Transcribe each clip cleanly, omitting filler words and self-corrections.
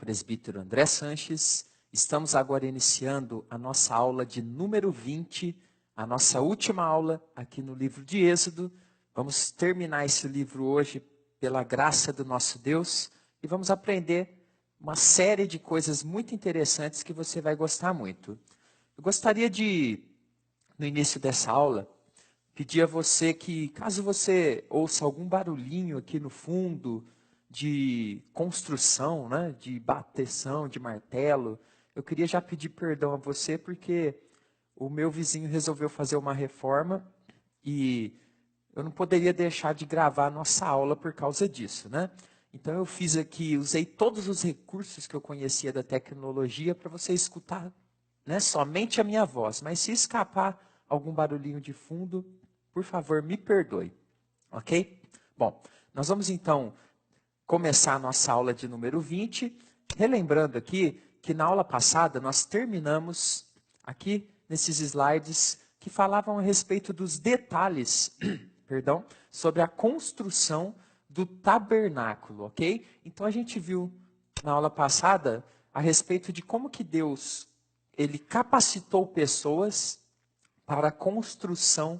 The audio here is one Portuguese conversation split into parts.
presbítero André Sanches. Estamos agora iniciando a nossa aula de número 20, a nossa última aula aqui no livro de Êxodo. Vamos terminar esse livro hoje pela graça do nosso Deus e vamos aprender uma série de coisas muito interessantes que você vai gostar muito. Eu gostaria de, no início dessa aula, pedir a você que, caso você ouça algum barulhinho aqui no fundo, de construção, né, de bateção, de martelo, eu queria já pedir perdão a você, porque o meu vizinho resolveu fazer uma reforma e eu não poderia deixar de gravar a nossa aula por causa disso, né? Então eu fiz aqui, usei todos os recursos que eu conhecia da tecnologia para você escutar, né, somente a minha voz. Mas se escapar algum barulhinho de fundo, por favor, me perdoe, ok? Bom, nós vamos então começar a nossa aula de número 20, relembrando aqui que na aula passada nós terminamos aqui nesses slides que falavam a respeito dos detalhes, perdão, sobre a construção do tabernáculo, ok? Então a gente viu na aula passada a respeito de como que Deus, ele capacitou pessoas para a construção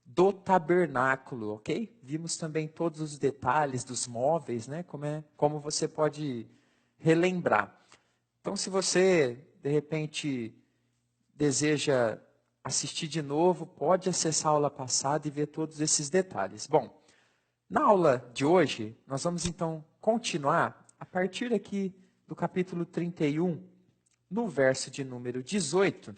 do tabernáculo, ok? Vimos também todos os detalhes dos móveis, né? Como você pode relembrar. Então, se você, de repente, deseja assistir de novo, pode acessar a aula passada e ver todos esses detalhes. Bom, na aula de hoje, nós vamos então continuar a partir aqui do capítulo 31, no verso de número 18,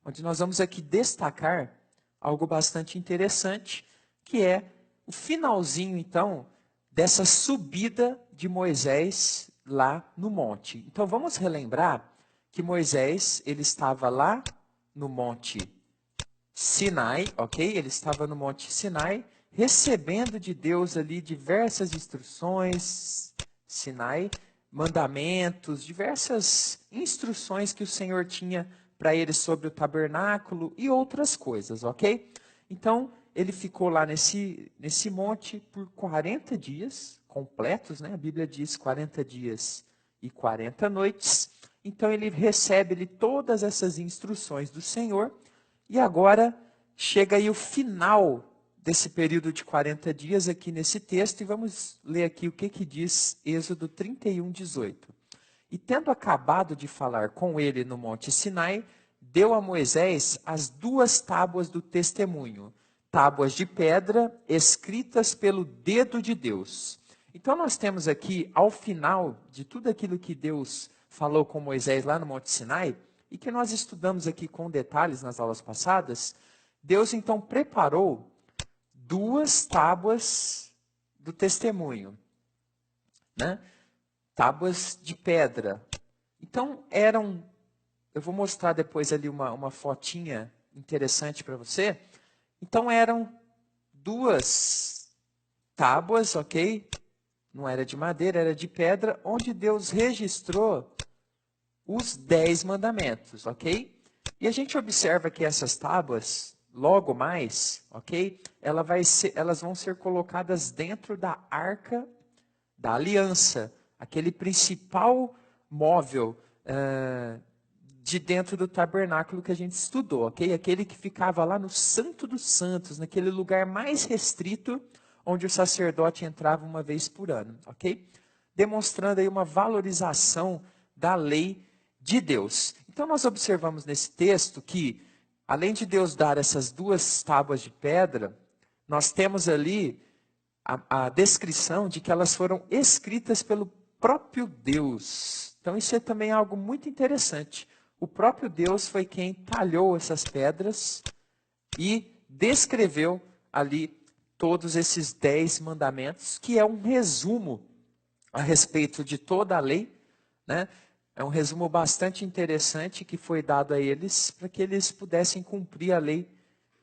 onde nós vamos aqui destacar algo bastante interessante, que é o finalzinho, então, dessa subida de Moisés lá no monte. Então, vamos relembrar que Moisés, ele estava lá no monte Sinai, ok? Ele estava no monte Sinai, recebendo de Deus ali diversas instruções, Sinai, mandamentos, diversas instruções que o Senhor tinha para ele sobre o tabernáculo e outras coisas, ok? Então, ele ficou lá nesse monte por 40 dias completos, né? A Bíblia diz 40 dias e 40 noites. Então, ele recebe todas essas instruções do Senhor. E agora, chega aí o final desse período de 40 dias aqui nesse texto. E vamos ler aqui o que diz Êxodo 31, 18. E tendo acabado de falar com ele no monte Sinai, deu a Moisés as 2 tábuas do testemunho, tábuas de pedra escritas pelo dedo de Deus. Então nós temos aqui, ao final de tudo aquilo que Deus falou com Moisés lá no monte Sinai, e que nós estudamos aqui com detalhes nas aulas passadas, Deus então preparou 2 tábuas do testemunho, né? Tábuas de pedra. Então, eu vou mostrar depois ali uma fotinha interessante para você. Então, eram 2 tábuas, ok? Não era de madeira, era de pedra, onde Deus registrou os 10 mandamentos, ok? E a gente observa que essas tábuas, logo mais, ok? Elas vão ser colocadas dentro da arca da aliança, aquele principal móvel de dentro do tabernáculo que a gente estudou, ok? Aquele que ficava lá no Santo dos Santos, naquele lugar mais restrito, onde o sacerdote entrava uma vez por ano, ok? Demonstrando aí uma valorização da lei de Deus. Então nós observamos nesse texto que, além de Deus dar essas 2 tábuas de pedra, nós temos ali a descrição de que elas foram escritas pelo próprio Deus. Então isso é também algo muito interessante. O próprio Deus foi quem talhou essas pedras e descreveu ali todos esses 10 mandamentos, que é um resumo a respeito de toda a lei, né? É um resumo bastante interessante que foi dado a eles para que eles pudessem cumprir a lei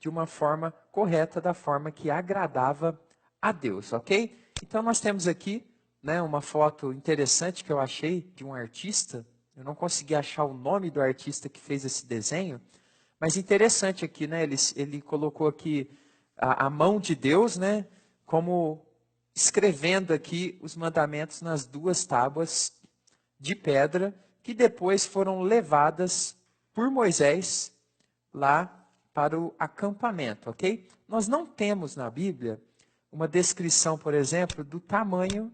de uma forma correta, da forma que agradava a Deus, ok? Então nós temos aqui, né, uma foto interessante que eu achei de um artista. Eu não consegui achar o nome do artista que fez esse desenho, mas interessante aqui, né? Ele colocou aqui a mão de Deus, né, como escrevendo aqui os mandamentos nas 2 tábuas de pedra que depois foram levadas por Moisés lá para o acampamento, ok? Nós não temos na Bíblia uma descrição, por exemplo, do tamanho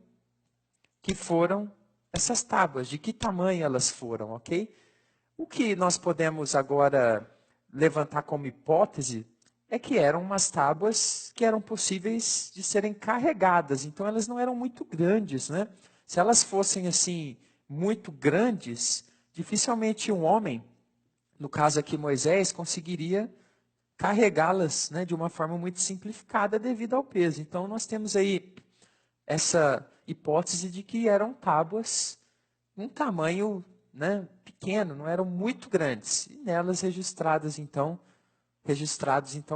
que foram essas tábuas, de que tamanho elas foram, ok? O que nós podemos agora levantar como hipótese é que eram umas tábuas que eram possíveis de serem carregadas, então elas não eram muito grandes, né? Se elas fossem assim muito grandes, dificilmente um homem, no caso aqui Moisés, conseguiria carregá-las, né, de uma forma muito simplificada devido ao peso. Então nós temos aí essa hipótese de que eram tábuas um tamanho, né, pequeno, não eram muito grandes. E nelas registrados então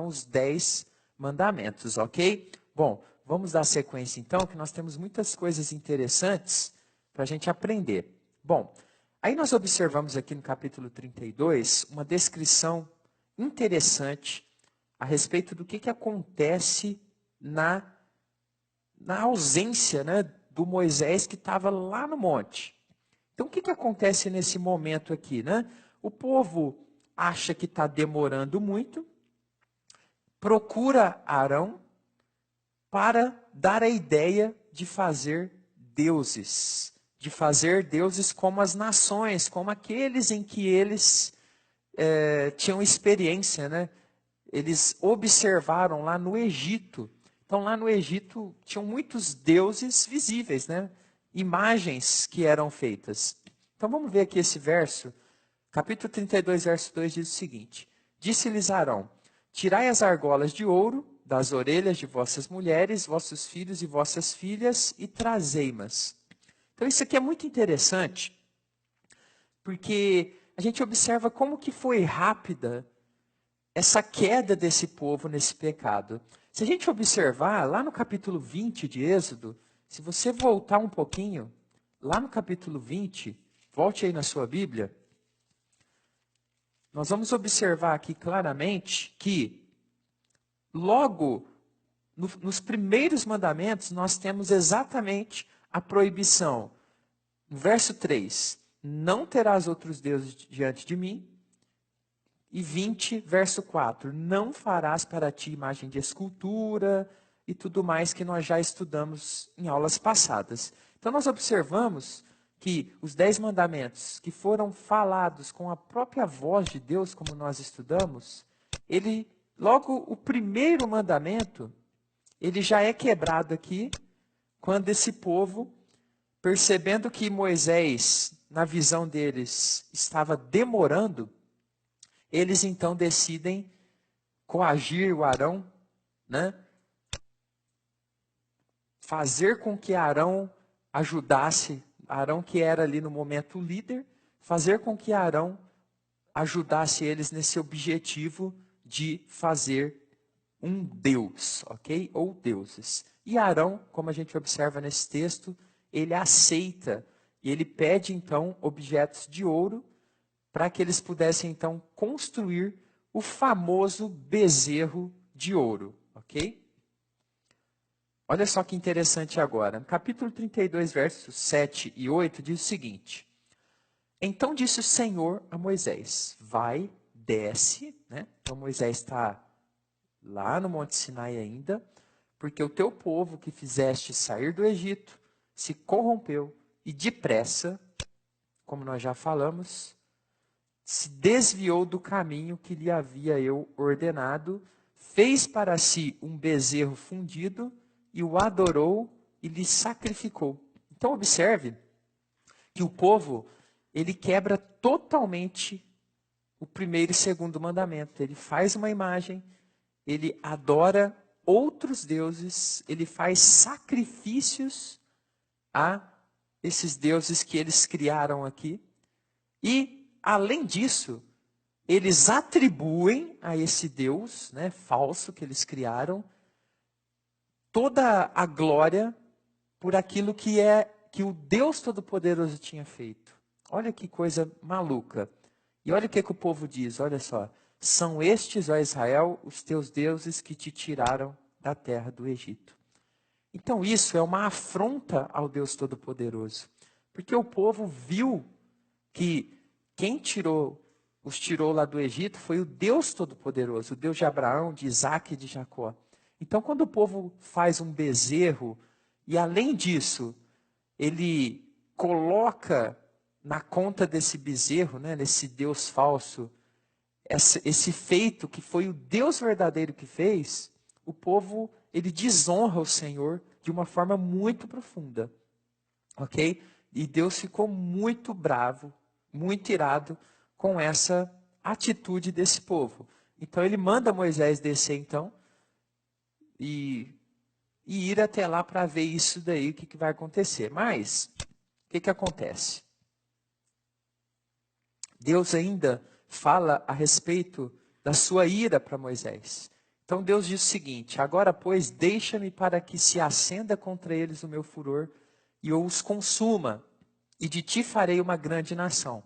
os 10 mandamentos, ok? Bom, vamos dar sequência então, que nós temos muitas coisas interessantes para a gente aprender. Bom, aí nós observamos aqui no capítulo 32 uma descrição interessante a respeito do que acontece na ausência, né, do Moisés que estava lá no monte. Então, o que acontece nesse momento aqui, né? O povo acha que está demorando muito, procura Arão para dar a ideia de fazer deuses como as nações, como aqueles em que eles tinham experiência, né? Eles observaram lá no Egito. Então, lá no Egito, tinham muitos deuses visíveis, né? Imagens que eram feitas. Então, vamos ver aqui esse verso. Capítulo 32, verso 2 diz o seguinte: Disse-lhes Arão: Tirai as argolas de ouro das orelhas de vossas mulheres, vossos filhos e vossas filhas, e trazei-mas. Então, isso aqui é muito interessante, porque a gente observa como que foi rápida essa queda desse povo nesse pecado. Se a gente observar lá no capítulo 20 de Êxodo, se você voltar um pouquinho, lá no capítulo 20, volte aí na sua Bíblia, nós vamos observar aqui claramente que logo nos primeiros mandamentos nós temos exatamente a proibição. No verso 3, não terás outros deuses diante de mim. E 20, verso 4, não farás para ti imagem de escultura e tudo mais que nós já estudamos em aulas passadas. Então nós observamos que os 10 mandamentos que foram falados com a própria voz de Deus, como nós estudamos, logo o primeiro mandamento, ele já é quebrado aqui, quando esse povo, percebendo que Moisés, na visão deles, estava demorando, eles então decidem coagir o Arão, né? Fazer com que Arão ajudasse, Arão que era ali no momento o líder, fazer com que Arão ajudasse eles nesse objetivo de fazer um Deus, ok? Ou deuses. E Arão, como a gente observa nesse texto, ele aceita e ele pede então objetos de ouro para que eles pudessem então construir o famoso bezerro de ouro, ok? Olha só que interessante agora. No capítulo 32, versos 7 e 8, diz o seguinte: Então disse o Senhor a Moisés: Vai, desce, né? Então Moisés está lá no Monte Sinai ainda, porque o teu povo que fizeste sair do Egito se corrompeu e depressa, como nós já falamos, se desviou do caminho que lhe havia eu ordenado, fez para si um bezerro fundido e o adorou e lhe sacrificou. Então observe que o povo, ele quebra totalmente o primeiro e segundo mandamento. Ele faz uma imagem, ele adora outros deuses, ele faz sacrifícios a esses deuses que eles criaram aqui. E, além disso, eles atribuem a esse Deus, né, falso que eles criaram, toda a glória por aquilo que o Deus Todo-Poderoso tinha feito. Olha que coisa maluca. E olha o que o povo diz, olha só. São estes, ó Israel, os teus deuses que te tiraram da terra do Egito. Então isso é uma afronta ao Deus Todo-Poderoso. Porque o povo viu que quem os tirou lá do Egito foi o Deus Todo-Poderoso, o Deus de Abraão, de Isaac e de Jacó. Então, quando o povo faz um bezerro, e além disso, ele coloca na conta desse bezerro, né, nesse Deus falso, esse feito que foi o Deus verdadeiro que fez, o povo, ele desonra o Senhor de uma forma muito profunda. Ok? E Deus ficou muito bravo, muito irado com essa atitude desse povo. Então ele manda Moisés descer então e ir até lá para ver isso daí, o que vai acontecer. Mas, o que acontece? Deus ainda fala a respeito da sua ira para Moisés. Então Deus diz o seguinte: agora, pois, deixa-me para que se acenda contra eles o meu furor e eu os consuma, e de ti farei uma grande nação.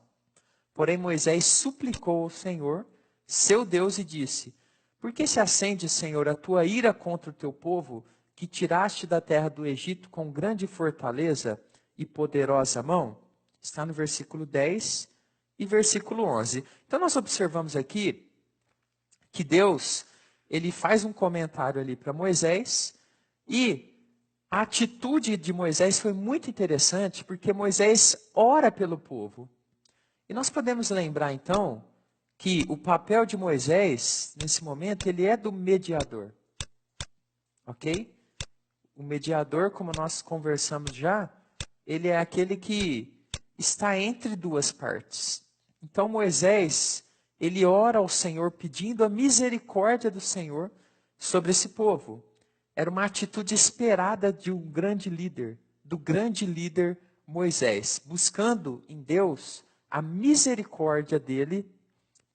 Porém Moisés suplicou ao Senhor, seu Deus, e disse: por que se acende, Senhor, a tua ira contra o teu povo, que tiraste da terra do Egito com grande fortaleza e poderosa mão? Está no versículo 10 e versículo 11. Então nós observamos aqui que Deus, ele faz um comentário ali para Moisés, e a atitude de Moisés foi muito interessante, porque Moisés ora pelo povo. E nós podemos lembrar então que o papel de Moisés, nesse momento, ele é do mediador. Ok? O mediador, como nós conversamos já, ele é aquele que está entre duas partes. Então Moisés, ele ora ao Senhor pedindo a misericórdia do Senhor sobre esse povo. Era uma atitude esperada de um grande líder, do grande líder Moisés, buscando em Deus a misericórdia dele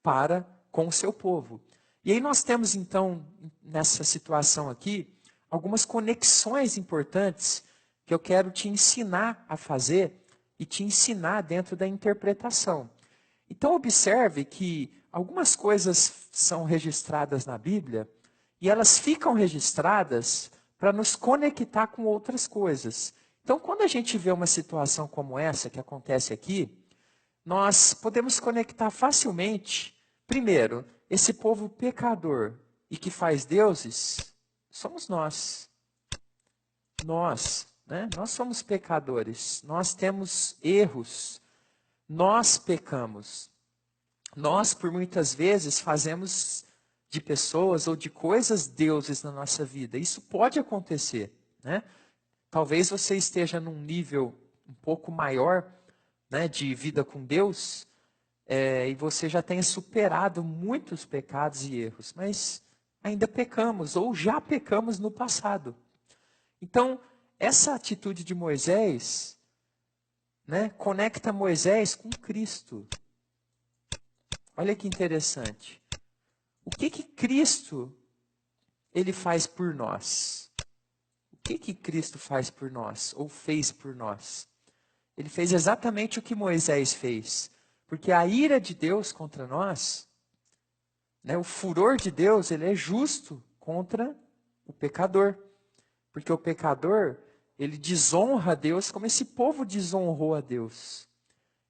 para com o seu povo. E aí nós temos então, nessa situação aqui, algumas conexões importantes que eu quero te ensinar a fazer e te ensinar dentro da interpretação. Então observe que algumas coisas são registradas na Bíblia e elas ficam registradas para nos conectar com outras coisas. Então quando a gente vê uma situação como essa que acontece aqui, nós podemos conectar facilmente, primeiro, esse povo pecador e que faz deuses, somos nós. Nós, né? Nós somos pecadores, nós temos erros, nós pecamos. Nós, por muitas vezes, fazemos de pessoas ou de coisas deuses na nossa vida. Isso pode acontecer, né? Talvez você esteja num nível um pouco maior, né, de vida com Deus, e você já tenha superado muitos pecados e erros, mas ainda pecamos ou já pecamos no passado. Então, essa atitude de Moisés, né, conecta Moisés com Cristo. Olha que interessante. O que Cristo ele faz por nós? O que Cristo faz por nós ou fez por nós? Ele fez exatamente o que Moisés fez. Porque a ira de Deus contra nós, né, o furor de Deus, ele é justo contra o pecador. Porque o pecador, ele desonra a Deus como esse povo desonrou a Deus.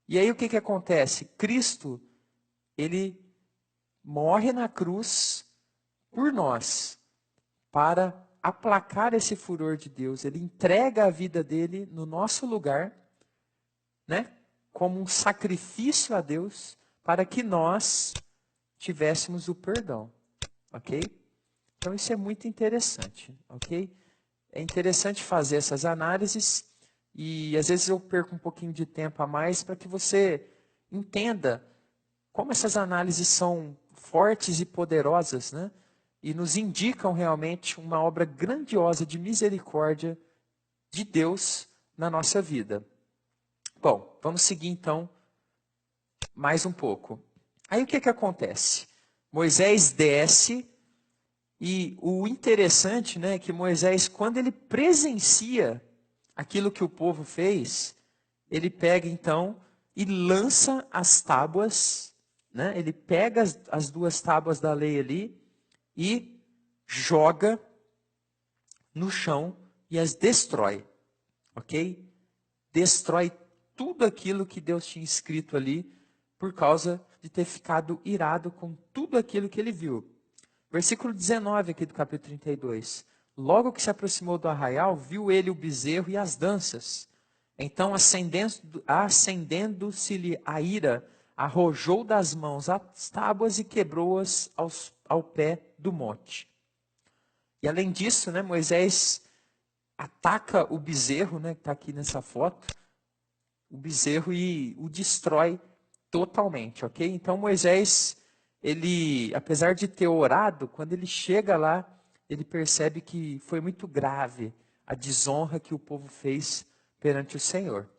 E aí o que acontece? Cristo, ele morre na cruz por nós, para aplacar esse furor de Deus. Ele entrega a vida dele no nosso lugar, né, como um sacrifício a Deus, para que nós tivéssemos o perdão, ok? Então isso é muito interessante, ok? É interessante fazer essas análises e às vezes eu perco um pouquinho de tempo a mais para que você entenda como essas análises são fortes e poderosas, né? E nos indicam realmente uma obra grandiosa de misericórdia de Deus na nossa vida. Bom, vamos seguir então mais um pouco. Aí o que acontece? Moisés desce e o interessante, né, é que Moisés, quando ele presencia aquilo que o povo fez, ele pega então e lança as tábuas, né? Ele pega as duas tábuas da lei ali e joga no chão e as destrói, ok? Destrói tudo aquilo que Deus tinha escrito ali, por causa de ter ficado irado com tudo aquilo que ele viu. Versículo 19 aqui do capítulo 32. Logo que se aproximou do arraial, viu ele o bezerro e as danças. Então, acendendo-se-lhe a ira, arrojou das mãos as tábuas e quebrou-as ao pé do monte. E além disso, né, Moisés ataca o bezerro, né, que está aqui nessa foto, o bezerro, e o destrói totalmente, ok? Então Moisés, ele, apesar de ter orado, quando ele chega lá, ele percebe que foi muito grave a desonra que o povo fez perante o Senhor.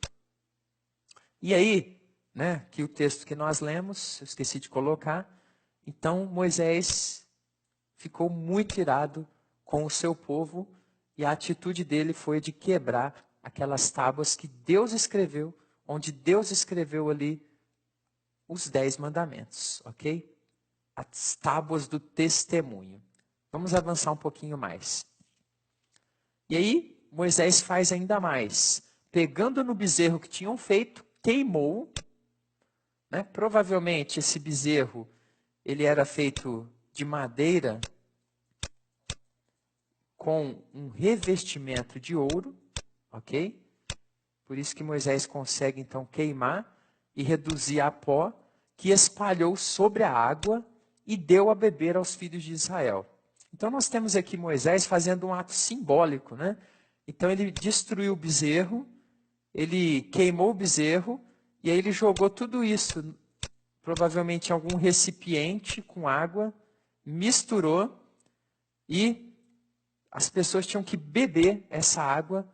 E aí, né, que o texto que nós lemos, eu esqueci de colocar, então Moisés ficou muito irado com o seu povo, e a atitude dele foi de quebrar aquelas tábuas que Deus escreveu, onde Deus escreveu ali os 10 mandamentos, ok? As tábuas do testemunho. Vamos avançar um pouquinho mais. E aí, Moisés faz ainda mais. Pegando no bezerro que tinham feito, queimou, né? Provavelmente esse bezerro, ele era feito de madeira com um revestimento de ouro, ok? Por isso que Moisés consegue então queimar e reduzir a pó, que espalhou sobre a água e deu a beber aos filhos de Israel. Então nós temos aqui Moisés fazendo um ato simbólico, né? Então ele destruiu o bezerro, ele queimou o bezerro e aí ele jogou tudo isso, provavelmente em algum recipiente com água, misturou e as pessoas tinham que beber essa água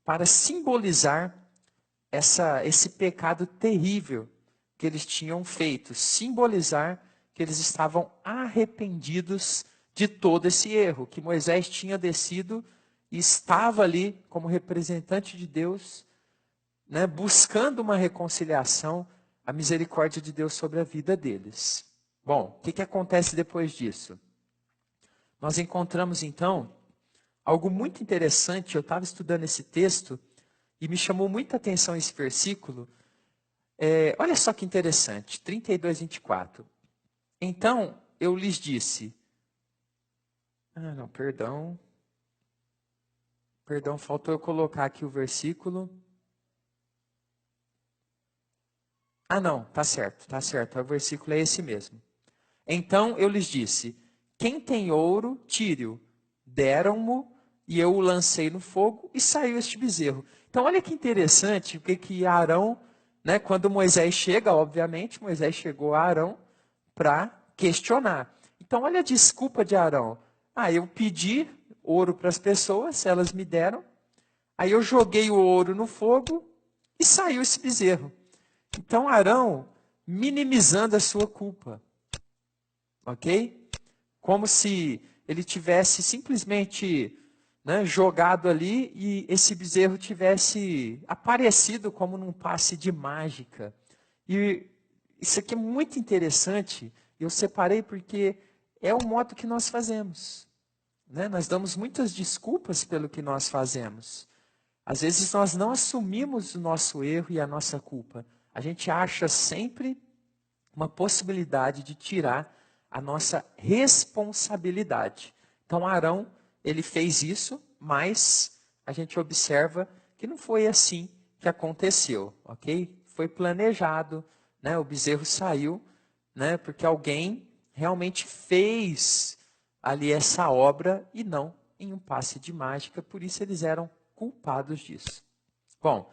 para simbolizar esse pecado terrível que eles tinham feito, simbolizar que eles estavam arrependidos de todo esse erro, que Moisés tinha descido e estava ali como representante de Deus, né, buscando uma reconciliação, a misericórdia de Deus sobre a vida deles. Bom, o que acontece depois disso? Nós encontramos então algo muito interessante. Eu estava estudando esse texto e me chamou muita atenção esse versículo. Olha só que interessante, 32, 24. Então eu lhes disse... Perdão, faltou eu colocar aqui o versículo. Não, tá certo, o versículo é esse mesmo. Então eu lhes disse, quem tem ouro, tire-o. Deram-mo e eu o lancei no fogo e saiu este bezerro. Então olha que interessante, o que Arão, né, quando Moisés chega, obviamente, Moisés chegou a Arão para questionar. Então olha a desculpa de Arão. Eu pedi ouro para as pessoas, elas me deram, aí eu joguei o ouro no fogo e saiu esse bezerro. Então Arão minimizando a sua culpa, ok? Como se ele tivesse simplesmente, né, jogado ali e esse bezerro tivesse aparecido como num passe de mágica. E isso aqui é muito interessante, eu separei porque é o modo que nós fazemos, né? Nós damos muitas desculpas pelo que nós fazemos. Às vezes nós não assumimos o nosso erro e a nossa culpa. A gente acha sempre uma possibilidade de tirar a nossa responsabilidade. Então Arão, ele fez isso, mas a gente observa que não foi assim que aconteceu, ok? Foi planejado, né? O bezerro saiu, né? Porque alguém realmente fez ali essa obra e não em um passe de mágica, por isso eles eram culpados disso. Bom,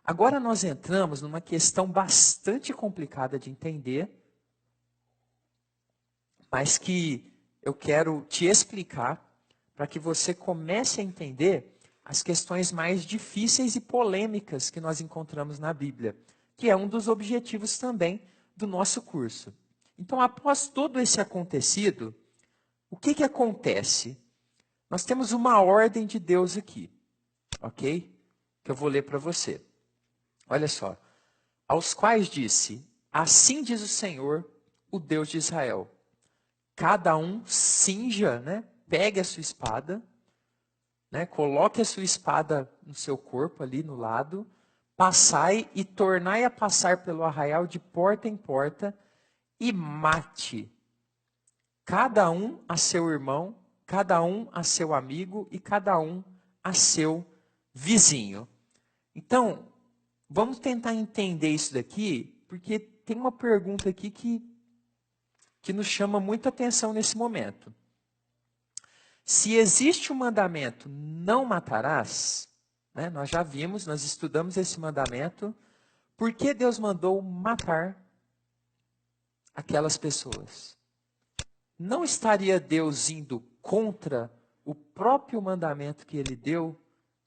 agora nós entramos numa questão bastante complicada de entender, mas que eu quero te explicar para que você comece a entender as questões mais difíceis e polêmicas que nós encontramos na Bíblia, que é um dos objetivos também do nosso curso. Então, após todo esse acontecido, o que acontece? Nós temos uma ordem de Deus aqui, ok? Que eu vou ler para você. Olha só. Aos quais disse, assim diz o Senhor, o Deus de Israel. Cada um cinja, né? Pegue a sua espada, né? Coloque a sua espada no seu corpo ali no lado passai e tornai a passar pelo arraial de porta em porta, e mate cada um a seu irmão, cada um a seu amigo e cada um a seu vizinho. Então, vamos tentar entender isso daqui, porque tem uma pergunta aqui que nos chama muita atenção nesse momento. Se existe o mandamento, não matarás, né, nós já vimos, nós estudamos esse mandamento, por que Deus mandou matar aquelas pessoas? Não estaria Deus indo contra o próprio mandamento que ele deu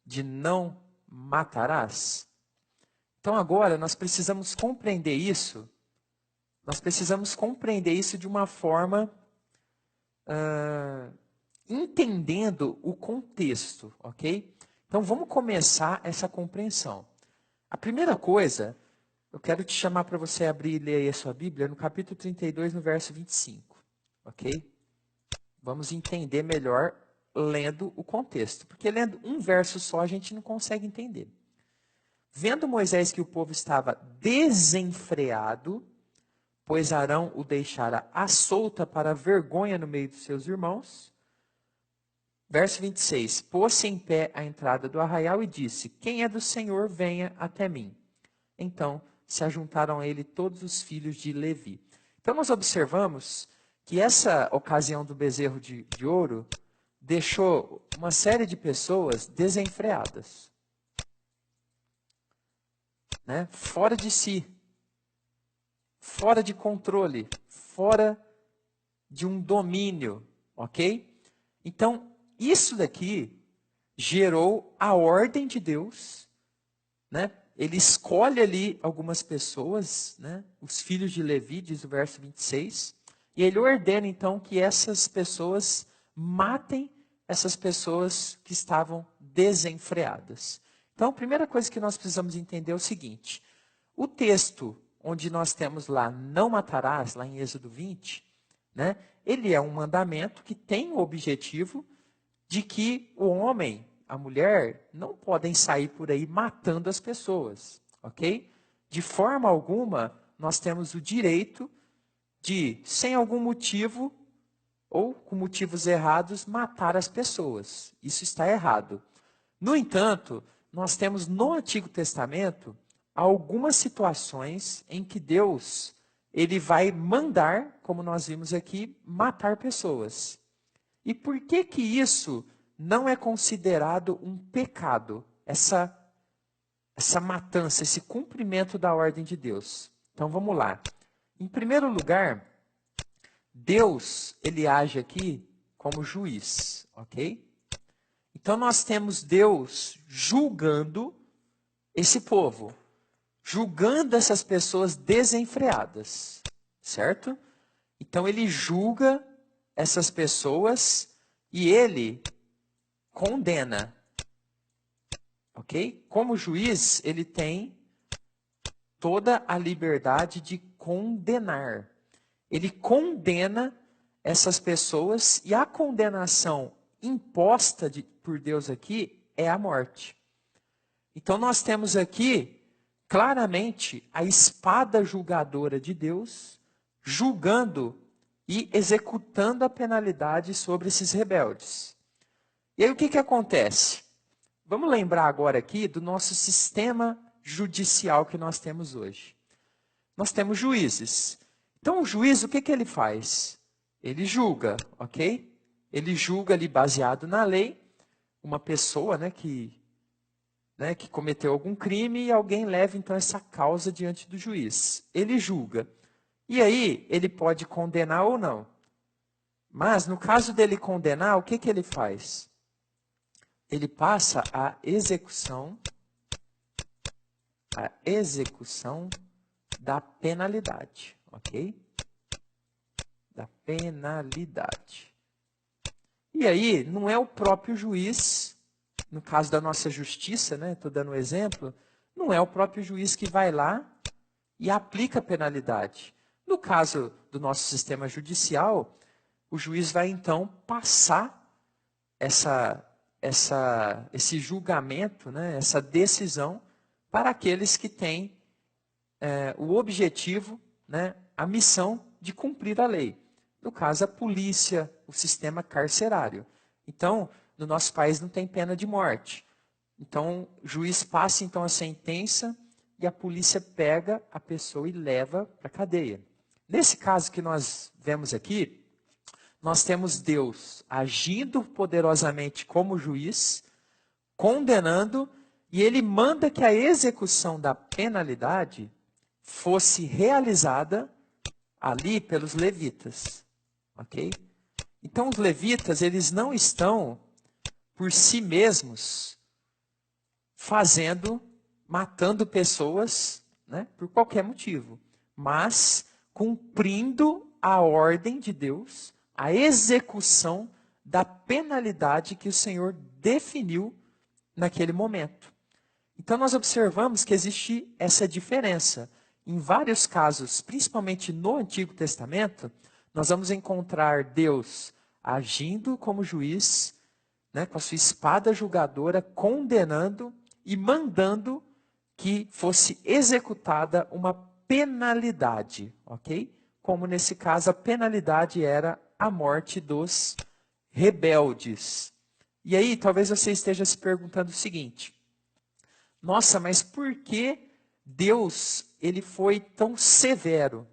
de não matarás? Então agora nós precisamos compreender isso. Nós precisamos compreender isso de uma forma entendendo o contexto, ok? Então vamos começar essa compreensão. A primeira coisa, eu quero te chamar para você abrir e ler aí a sua Bíblia no capítulo 32, no verso 25. Ok? Vamos entender melhor lendo o contexto. Porque lendo um verso só a gente não consegue entender. Vendo Moisés que o povo estava desenfreado, pois Arão o deixara à solta para vergonha no meio dos seus irmãos. Verso 26. Pôs-se em pé à entrada do arraial e disse: quem é do Senhor, venha até mim. Então se ajuntaram a ele todos os filhos de Levi. Então nós observamos que essa ocasião do bezerro de ouro deixou uma série de pessoas desenfreadas, né? Fora de si, fora de controle, fora de um domínio, ok? Então, isso daqui gerou a ordem de Deus, né? Ele escolhe ali algumas pessoas, né? Os filhos de Levi, diz o verso 26, e ele ordena então que essas pessoas matem essas pessoas que estavam desenfreadas. Então, a primeira coisa que nós precisamos entender é o seguinte: o texto onde nós temos lá, não matarás, lá em Êxodo 20, né, ele é um mandamento que tem o objetivo de que o homem, a mulher, não podem sair por aí matando as pessoas, ok? De forma alguma, nós temos o direito de, sem algum motivo, ou com motivos errados, matar as pessoas. Isso está errado. No entanto, nós temos no Antigo Testamento algumas situações em que Deus ele vai mandar, como nós vimos aqui, matar pessoas. E por que que isso não é considerado um pecado? Essa matança, esse cumprimento da ordem de Deus. Então vamos lá. Em primeiro lugar, Deus, ele age aqui como juiz, ok? Então nós temos Deus julgando esse povo, julgando essas pessoas desenfreadas, certo? Então ele julga essas pessoas e ele condena, ok? Como juiz, ele tem toda a liberdade de condenar. Ele condena essas pessoas e a condenação imposta por Deus aqui é a morte. Então nós temos aqui claramente a espada julgadora de Deus julgando e executando a penalidade sobre esses rebeldes. E aí o que acontece? Vamos lembrar agora aqui do nosso sistema judicial que nós temos hoje. Nós temos juízes. Então o juiz, o que ele faz? Ele julga, ok? Ele julga ali baseado na lei, uma pessoa, né, que cometeu algum crime e alguém leva então essa causa diante do juiz. Ele julga. E aí ele pode condenar ou não. Mas no caso dele condenar, o que ele faz? Ele passa a execução da penalidade, ok? Da penalidade. E aí, não é o próprio juiz, no caso da nossa justiça, né? Estou dando um exemplo, não é o próprio juiz que vai lá e aplica a penalidade. No caso do nosso sistema judicial, o juiz vai então passar esse julgamento, né? Essa decisão para aqueles que têm o objetivo, né, a missão de cumprir a lei. No caso, a polícia, o sistema carcerário. Então, no nosso país não tem pena de morte. Então, o juiz passa então a sentença e a polícia pega a pessoa e leva para a cadeia. Nesse caso que nós vemos aqui, nós temos Deus agindo poderosamente como juiz, condenando, e ele manda que a execução da penalidade fosse realizada ali pelos levitas, ok? Então os levitas, eles não estão por si mesmos matando pessoas, né, por qualquer motivo, mas cumprindo a ordem de Deus, a execução da penalidade que o Senhor definiu naquele momento. Então nós observamos que existe essa diferença. Em vários casos, principalmente no Antigo Testamento, nós vamos encontrar Deus agindo como juiz, né, com a sua espada julgadora, condenando e mandando que fosse executada uma penalidade, ok? Como nesse caso a penalidade era a morte dos rebeldes. E aí talvez você esteja se perguntando o seguinte: nossa, mas por que Deus ele foi tão severo?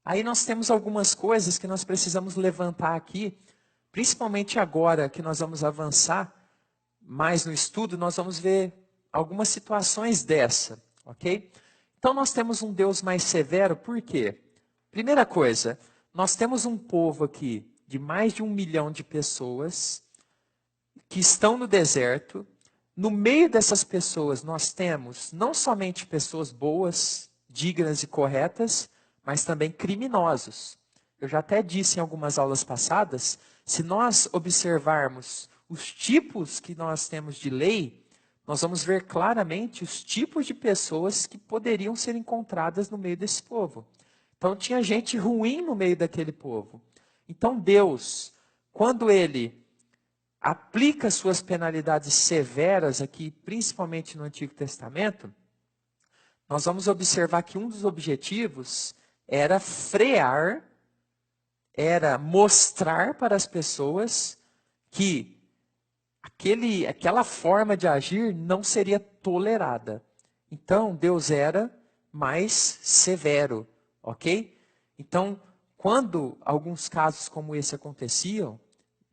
Aí nós temos algumas coisas que nós precisamos levantar aqui, principalmente agora que nós vamos avançar mais no estudo, nós vamos ver algumas situações dessa, ok? Então nós temos um Deus mais severo, por quê? Primeira coisa, nós temos um povo aqui de mais de 1 milhão de pessoas que estão no deserto. No meio dessas pessoas nós temos não somente pessoas boas, dignas e corretas, mas também criminosos. Eu já até disse em algumas aulas passadas, se nós observarmos os tipos que nós temos de lei, nós vamos ver claramente os tipos de pessoas que poderiam ser encontradas no meio desse povo. Então tinha gente ruim no meio daquele povo. Então Deus, quando ele aplica suas penalidades severas aqui, principalmente no Antigo Testamento, nós vamos observar que um dos objetivos era frear, era mostrar para as pessoas que aquela forma de agir não seria tolerada. Então, Deus era mais severo, ok? Então, quando alguns casos como esse aconteciam,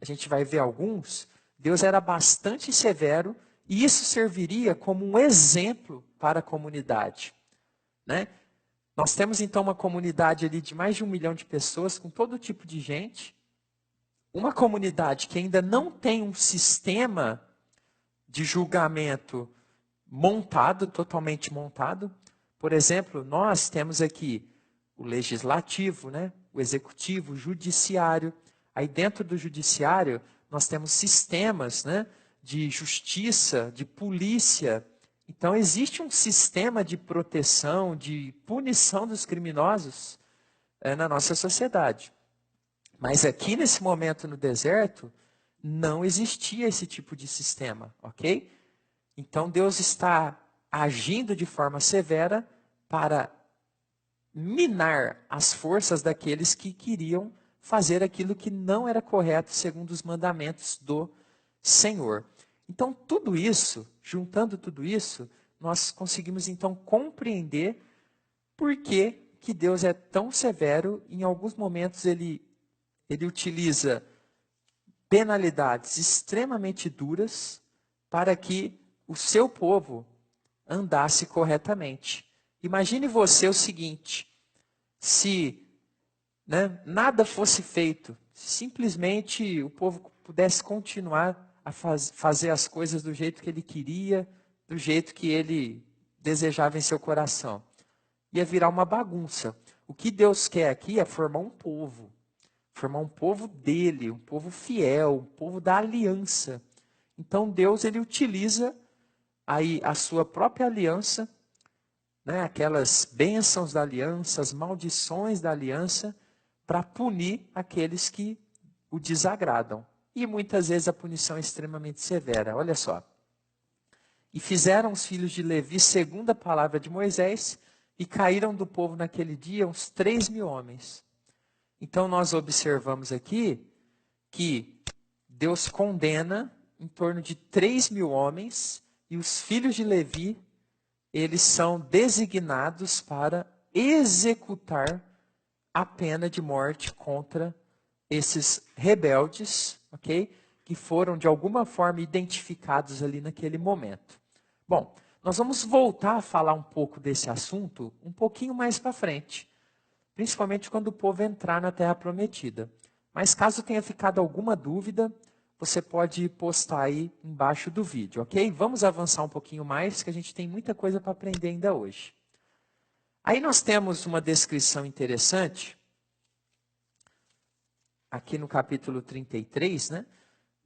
a gente vai ver alguns, Deus era bastante severo e isso serviria como um exemplo para a comunidade, né? Nós temos então uma comunidade ali de mais de 1 milhão de pessoas, com todo tipo de gente. Uma comunidade que ainda não tem um sistema de julgamento montado, totalmente montado. Por exemplo, nós temos aqui o legislativo, né? O executivo, o judiciário. Aí dentro do judiciário, nós temos sistemas, né, de justiça, de polícia. Então existe um sistema de proteção, de punição dos criminosos na nossa sociedade. Mas aqui nesse momento no deserto, não existia esse tipo de sistema, ok? Então Deus está agindo de forma severa para minar as forças daqueles que queriam fazer aquilo que não era correto segundo os mandamentos do Senhor. Então tudo isso, juntando tudo isso, nós conseguimos então compreender por que Deus é tão severo. Em alguns momentos ele utiliza penalidades extremamente duras para que o seu povo andasse corretamente. Imagine você o seguinte: se nada fosse feito, simplesmente o povo pudesse continuar a fazer as coisas do jeito que ele queria, do jeito que ele desejava em seu coração. Ia virar uma bagunça. O que Deus quer aqui é formar um povo dele, um povo fiel, um povo da aliança. Então Deus ele utiliza aí a sua própria aliança, né, aquelas bênçãos da aliança, as maldições da aliança, para punir aqueles que o desagradam. E muitas vezes a punição é extremamente severa. Olha só. E fizeram os filhos de Levi segundo a palavra de Moisés, e caíram do povo naquele dia uns 3.000 homens. Então nós observamos aqui que Deus condena em torno de 3.000 homens, e os filhos de Levi, eles são designados para executar a pena de morte contra esses rebeldes, ok? Que foram de alguma forma identificados ali naquele momento. Bom, nós vamos voltar a falar um pouco desse assunto um pouquinho mais para frente, principalmente quando o povo entrar na Terra Prometida. Mas caso tenha ficado alguma dúvida, você pode postar aí embaixo do vídeo, ok? Vamos avançar um pouquinho mais, que a gente tem muita coisa para aprender ainda hoje. Aí nós temos uma descrição interessante, aqui no capítulo 33, né?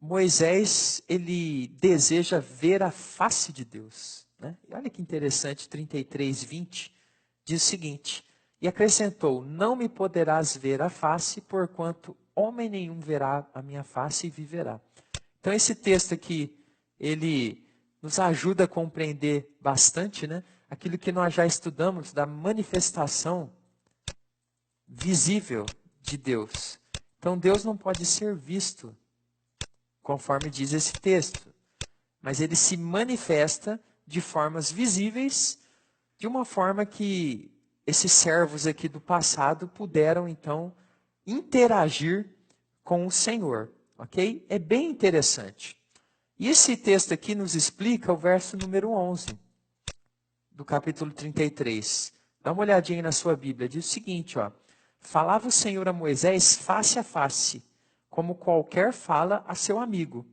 Moisés, ele deseja ver a face de Deus, né? E olha que interessante, 33:20, diz o seguinte: e acrescentou, não me poderás ver a face, porquanto homem nenhum verá a minha face e viverá. Então esse texto aqui, ele nos ajuda a compreender bastante, né? Aquilo que nós já estudamos da manifestação visível de Deus. Então Deus não pode ser visto, conforme diz esse texto, mas ele se manifesta de formas visíveis, de uma forma que esses servos aqui do passado puderam então interagir com o Senhor, ok? É bem interessante. E esse texto aqui nos explica o verso número 11 do capítulo 33. Dá uma olhadinha aí na sua Bíblia, diz o seguinte, ó: falava o Senhor a Moisés face a face, como qualquer fala a seu amigo.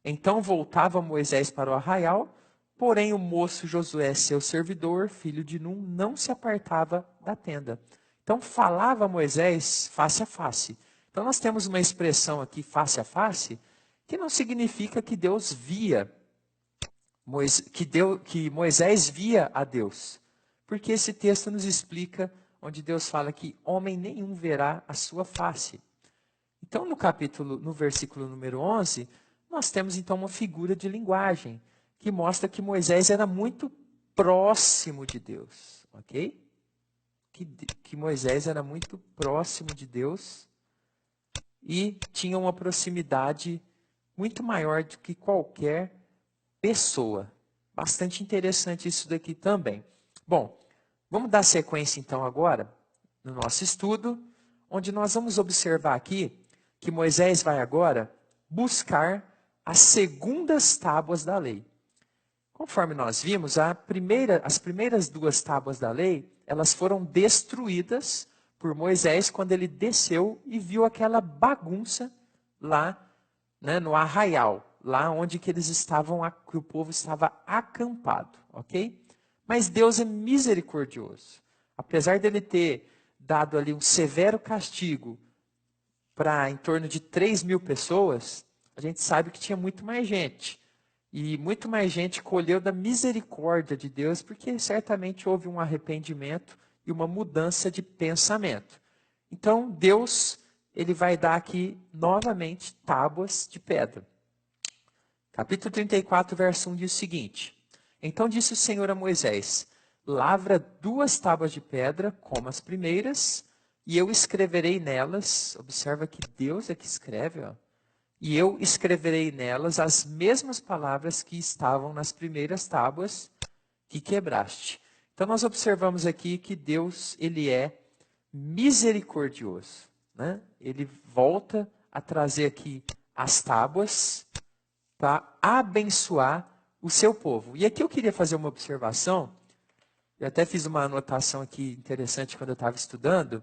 Então voltava Moisés para o arraial, porém o moço Josué, seu servidor, filho de Num, não se apartava da tenda. Então falava Moisés face a face. Então nós temos uma expressão aqui, face a face, que não significa que Deus via, que Moisés via a Deus. Porque esse texto nos explica onde Deus fala que homem nenhum verá a sua face. Então no versículo número 11, nós temos então uma figura de linguagem que mostra que Moisés era muito próximo de Deus, ok? Que Moisés era muito próximo de Deus e tinha uma proximidade muito maior do que qualquer pessoa. Bastante interessante isso daqui também. Bom, vamos dar sequência então agora no nosso estudo, onde nós vamos observar aqui que Moisés vai agora buscar as segundas tábuas da lei. Conforme nós vimos, as primeiras 2 tábuas da lei, elas foram destruídas por Moisés quando ele desceu e viu aquela bagunça lá, né, no arraial, lá onde que que o povo estava acampado, ok? Mas Deus é misericordioso. Apesar dele ter dado ali um severo castigo para em torno de 3.000 pessoas, a gente sabe que tinha muito mais gente. E muito mais gente colheu da misericórdia de Deus, porque certamente houve um arrependimento e uma mudança de pensamento. Então, Deus, ele vai dar aqui novamente tábuas de pedra. Capítulo 34, verso 1 diz o seguinte: então disse o Senhor a Moisés, lavra 2 tábuas de pedra, como as primeiras, e eu escreverei nelas, observa que Deus é que escreve, ó, e eu escreverei nelas as mesmas palavras que estavam nas primeiras tábuas que quebraste. Então nós observamos aqui que Deus, ele é misericordioso, né? Ele volta a trazer aqui as tábuas para abençoar o seu povo. E aqui eu queria fazer uma observação, eu até fiz uma anotação aqui interessante quando eu estava estudando.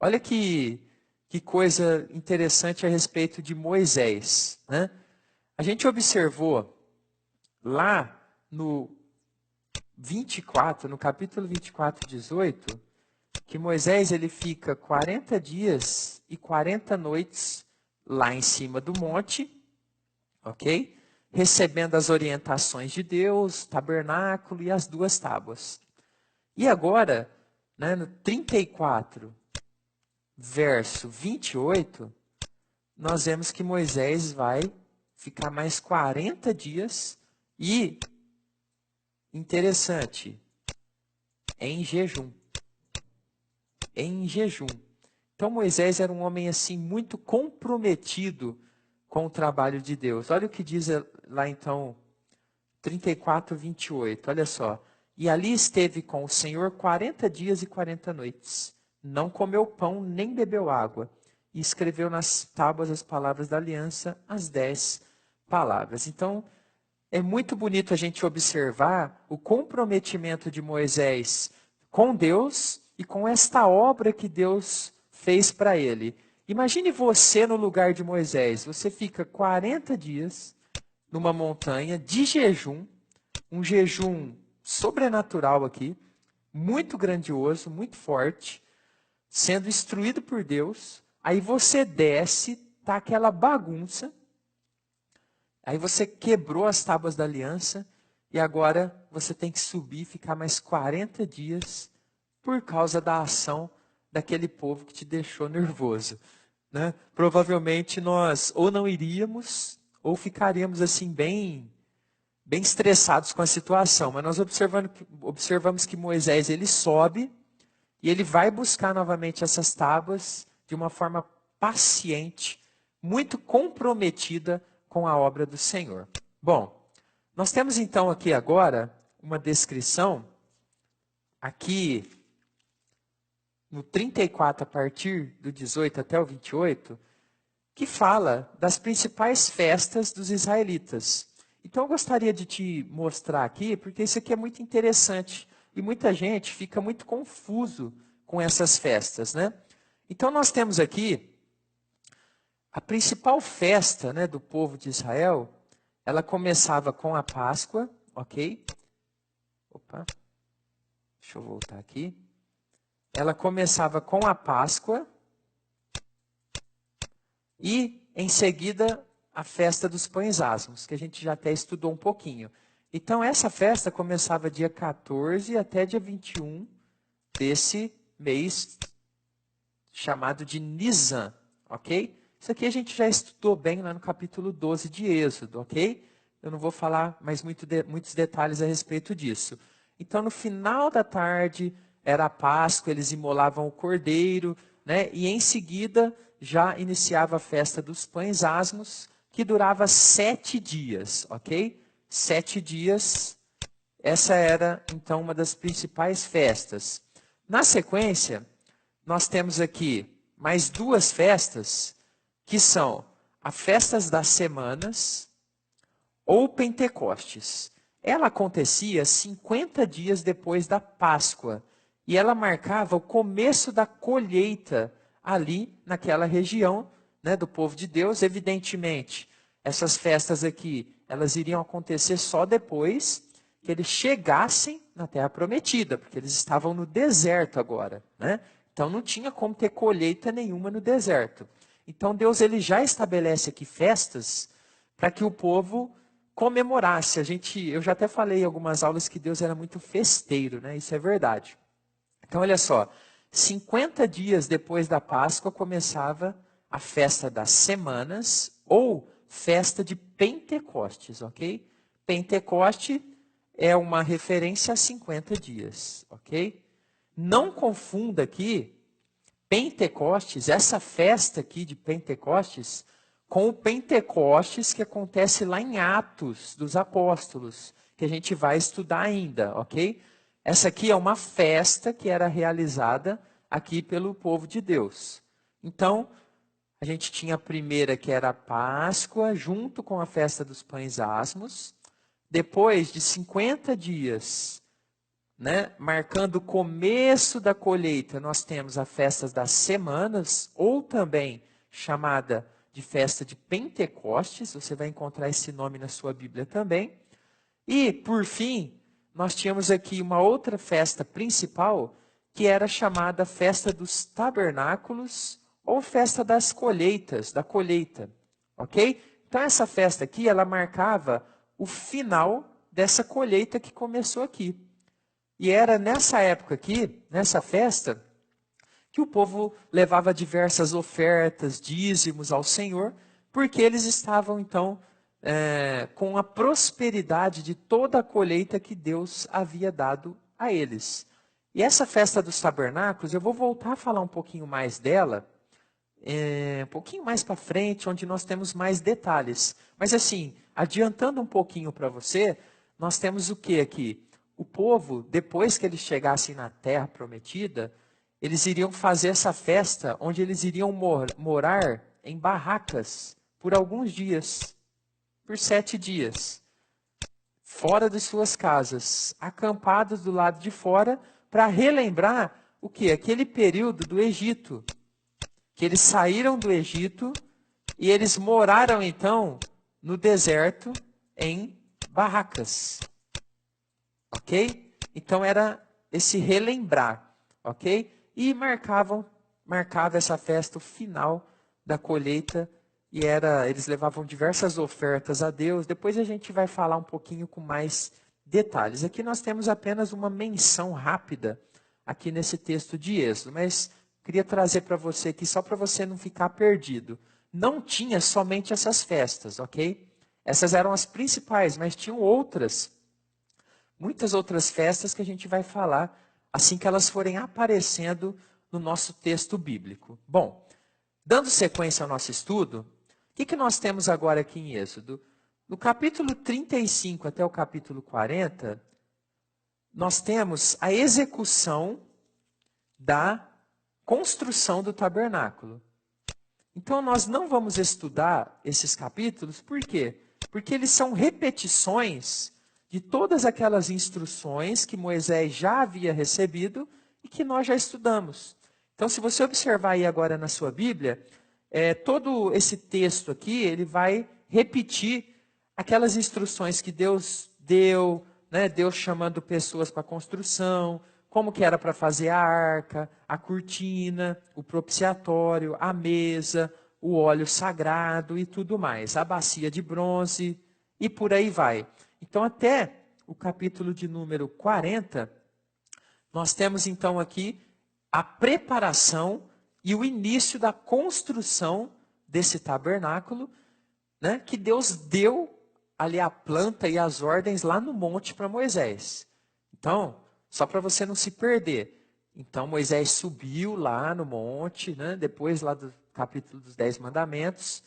Olha que coisa interessante a respeito de Moisés, né? A gente observou lá no capítulo 24, 18, que Moisés ele fica 40 dias e 40 noites lá em cima do monte, ok? Recebendo as orientações de Deus, tabernáculo e as 2 tábuas. E agora, né, no 34, verso 28, nós vemos que Moisés vai ficar mais 40 dias e interessante, em jejum. Em jejum. Então Moisés era um homem assim muito comprometido com o trabalho de Deus. Olha o que diz lá então 34, 28. Olha só. E ali esteve com o Senhor 40 dias e 40 noites. Não comeu pão nem bebeu água. E escreveu nas tábuas as palavras da aliança, as 10 palavras. Então, é muito bonito a gente observar o comprometimento de Moisés com Deus e com esta obra que Deus fez para ele. Imagine você no lugar de Moisés. Você fica 40 dias numa montanha de jejum, um jejum sobrenatural aqui, muito grandioso, muito forte, sendo instruído por Deus. Aí você desce, tá aquela bagunça. Aí você quebrou as tábuas da aliança e agora você tem que subir e ficar mais 40 dias por causa da ação daquele povo que te deixou nervoso, né? Provavelmente nós ou não iríamos ou ficaríamos assim bem estressados com a situação. Mas nós observamos que Moisés ele sobe e ele vai buscar novamente essas tábuas de uma forma paciente, muito comprometida com a obra do Senhor. Bom, nós temos então aqui agora uma descrição, aqui no 34, a partir do 18 até o 28, que fala das principais festas dos israelitas. Então eu gostaria de te mostrar aqui, porque isso aqui é muito interessante. E muita gente fica muito confuso com essas festas, né? Então nós temos aqui a principal festa, né, do povo de Israel. Ela começava com a Páscoa, ok? Opa, deixa eu voltar aqui. Ela começava com a Páscoa e, em seguida, a festa dos pães asmos, que a gente já até estudou um pouquinho. Então, essa festa começava dia 14 até dia 21 desse mês chamado de Nisan, ok? Isso aqui a gente já estudou bem lá no capítulo 12 de Êxodo, ok? Eu não vou falar mais muitos detalhes a respeito disso. Então, no final da tarde, era a Páscoa, eles imolavam o cordeiro, né? E em seguida, já iniciava a festa dos pães asmos, que durava 7 dias, ok? 7 dias, essa era, então, uma das principais festas. Na sequência, nós temos aqui mais 2 festas, que são as festas das semanas ou Pentecostes. Ela acontecia 50 dias depois da Páscoa e ela marcava o começo da colheita ali naquela região, né, do povo de Deus. Evidentemente, essas festas aqui, elas iriam acontecer só depois que eles chegassem na Terra Prometida, porque eles estavam no deserto agora, né? Então não tinha como ter colheita nenhuma no deserto. Então Deus ele já estabelece aqui festas para que o povo comemorasse. Eu já até falei em algumas aulas que Deus era muito festeiro, né? Isso é verdade. Então olha só, 50 dias depois da Páscoa começava a festa das semanas ou festa de Pentecostes, ok? Pentecoste é uma referência a 50 dias, ok? Não confunda aqui Pentecostes, essa festa aqui de Pentecostes, com o Pentecostes que acontece lá em Atos dos Apóstolos, que a gente vai estudar ainda, ok? Essa aqui é uma festa que era realizada aqui pelo povo de Deus. Então, a gente tinha a primeira que era a Páscoa, junto com a festa dos pães asmos. Depois de 50 dias, né, marcando o começo da colheita, nós temos a festa das semanas, ou também chamada de festa de Pentecostes. Você vai encontrar esse nome na sua Bíblia também. E, por fim, nós tínhamos aqui uma outra festa principal, que era chamada Festa dos Tabernáculos, ou Festa das Colheitas, da colheita, ok? Então essa festa aqui, ela marcava o final dessa colheita que começou aqui. E era nessa época aqui, nessa festa, que o povo levava diversas ofertas, dízimos ao Senhor, porque eles estavam então com a prosperidade de toda a colheita que Deus havia dado a eles. E essa festa dos tabernáculos, eu vou voltar a falar um pouquinho mais dela, um pouquinho mais para frente, onde nós temos mais detalhes. Mas assim, adiantando um pouquinho para você, nós temos o que aqui? O povo, depois que eles chegassem na terra prometida, eles iriam fazer essa festa, onde eles iriam morar em barracas por alguns dias, por 7 dias, fora de suas casas, acampados do lado de fora, para relembrar o que? Aquele período do Egito, que eles saíram do Egito e eles moraram então no deserto em barracas, ok? Então era esse relembrar, ok? E marcava essa festa o final da colheita e eles levavam diversas ofertas a Deus. Depois a gente vai falar um pouquinho com mais detalhes. Aqui nós temos apenas uma menção rápida aqui nesse texto de Êxodo, mas queria trazer para você aqui só para você não ficar perdido. Não tinha somente essas festas, ok? Essas eram as principais, mas tinham outras, muitas outras festas que a gente vai falar assim que elas forem aparecendo no nosso texto bíblico. Bom, dando sequência ao nosso estudo, o que nós temos agora aqui em Êxodo? No capítulo 35 até o capítulo 40, nós temos a execução da construção do tabernáculo. Então nós não vamos estudar esses capítulos, por quê? Porque eles são repetições de todas aquelas instruções que Moisés já havia recebido e que nós já estudamos. Então, se você observar aí agora na sua Bíblia, todo esse texto aqui, ele vai repetir aquelas instruções que Deus deu, né? Deus chamando pessoas para a construção, como que era para fazer a arca, a cortina, o propiciatório, a mesa, o óleo sagrado e tudo mais, a bacia de bronze e por aí vai. Então, até o capítulo de número 40, nós temos então aqui a preparação e o início da construção desse tabernáculo, né, que Deus deu ali a planta e as ordens lá no monte para Moisés. Então, só para você não se perder. Então, Moisés subiu lá no monte, né, depois lá do capítulo dos 10 mandamentos,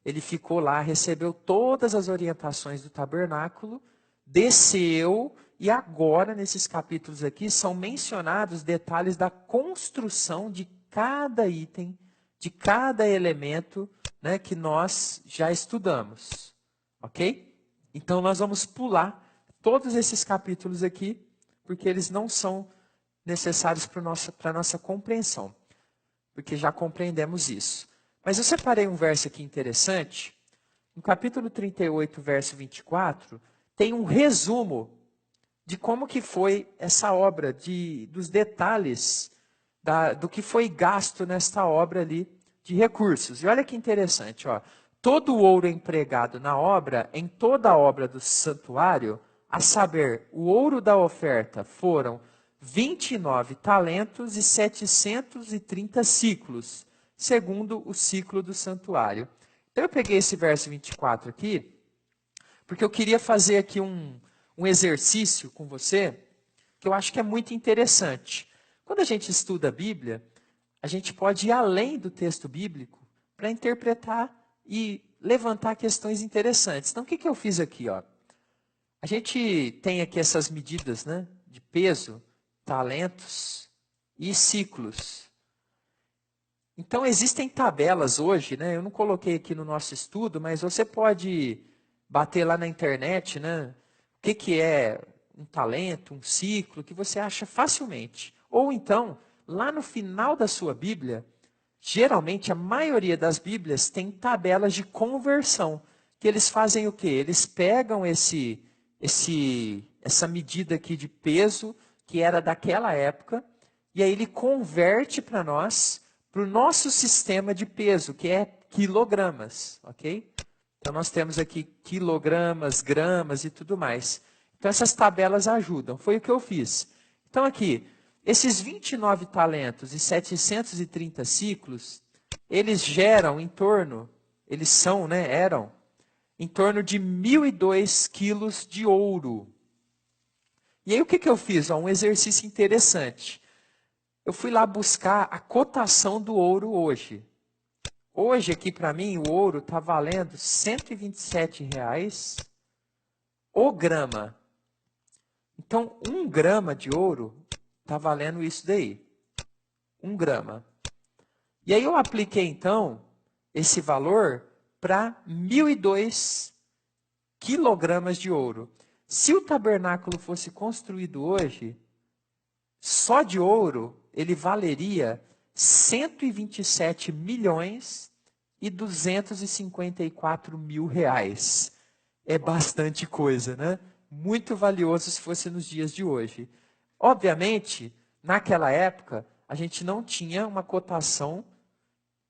ele ficou lá, recebeu todas as orientações do tabernáculo, desceu, e agora, nesses capítulos aqui, são mencionados detalhes da construção de cada item, de cada elemento, né, que nós já estudamos. Ok? Então, nós vamos pular todos esses capítulos aqui, porque eles não são necessários para a nossa compreensão, porque já compreendemos isso. Mas eu separei um verso aqui interessante. No capítulo 38, verso 24, tem um resumo de como que foi essa obra, dos detalhes do que foi gasto nesta obra ali de recursos. E olha que interessante, ó. Todo o ouro empregado na obra, em toda a obra do santuário, a saber, o ouro da oferta foram 29 talentos e 730 ciclos, segundo o ciclo do santuário. Então eu peguei esse verso 24 aqui, porque eu queria fazer aqui um exercício com você, que eu acho que é muito interessante. Quando a gente estuda a Bíblia, a gente pode ir além do texto bíblico para interpretar e levantar questões interessantes. Então, o que eu fiz aqui? Ó? A gente tem aqui essas medidas, né, de peso, talentos e ciclos. Então, existem tabelas hoje, né? Eu não coloquei aqui no nosso estudo, mas você pode bater lá na internet, né? O que é um talento, um ciclo, que você acha facilmente. Ou então, lá no final da sua Bíblia, geralmente a maioria das Bíblias tem tabelas de conversão, que eles fazem o quê? Eles pegam essa medida aqui de peso, que era daquela época, e aí ele converte para nós, para o nosso sistema de peso, que é quilogramas, ok? Então nós temos aqui quilogramas, gramas e tudo mais. Então essas tabelas ajudam, foi o que eu fiz. Então aqui, esses 29 talentos e 730 ciclos, eles geram em torno, eles são, né, eram em torno de 1.002 quilos de ouro. E aí o que eu fiz? Um exercício interessante. Eu fui lá buscar a cotação do ouro hoje. Hoje aqui para mim o ouro está valendo R$ 127,00 o grama. Então 1 grama de ouro está valendo isso daí. 1 grama. E aí eu apliquei então esse valor para 1.002 quilogramas de ouro. Se o tabernáculo fosse construído hoje, só de ouro, ele valeria 127 milhões e 254 mil reais. É bastante coisa, né? Muito valioso se fosse nos dias de hoje. Obviamente, naquela época, a gente não tinha uma cotação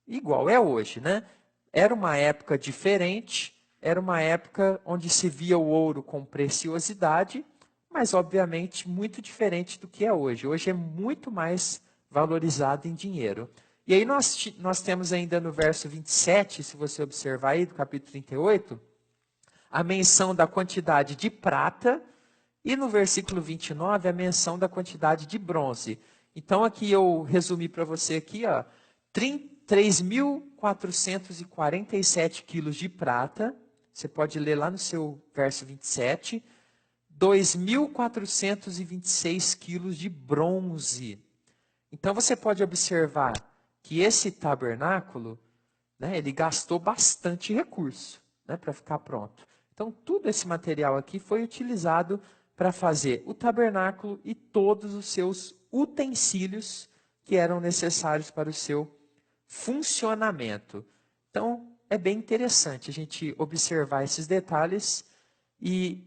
igual é hoje, né? Era uma época diferente, era uma época onde se via o ouro com preciosidade, mas obviamente muito diferente do que é hoje. Hoje é muito mais valorizado em dinheiro. E aí nós temos ainda no verso 27, se você observar aí, do capítulo 38, a menção da quantidade de prata, e no versículo 29, a menção da quantidade de bronze. Então aqui eu resumi para você aqui, ó, 3.447 quilos de prata, você pode ler lá no seu verso 27, 2.426 quilos de bronze. Então você pode observar que esse tabernáculo, né, ele gastou bastante recurso, né, para ficar pronto. Então tudo esse material aqui foi utilizado para fazer o tabernáculo e todos os seus utensílios que eram necessários para o seu funcionamento. Então, é bem interessante a gente observar esses detalhes e,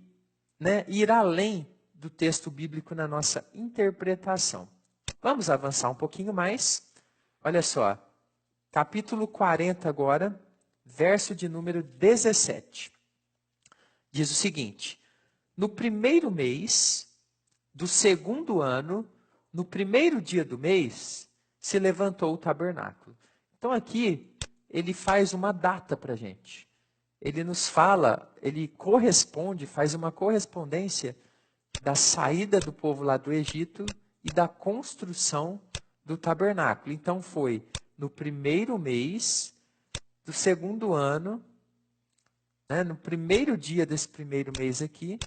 né, ir além do texto bíblico na nossa interpretação. Vamos avançar um pouquinho mais. Olha só, capítulo 40 agora, verso de número 17. Diz o seguinte: no primeiro mês do segundo ano, no primeiro dia do mês, se levantou o tabernáculo. Então aqui, ele faz uma data para a gente. Ele nos fala, ele corresponde, faz uma correspondência da saída do povo lá do Egito e da construção do tabernáculo. Então foi no primeiro mês do segundo ano, né, no primeiro dia desse primeiro mês aqui,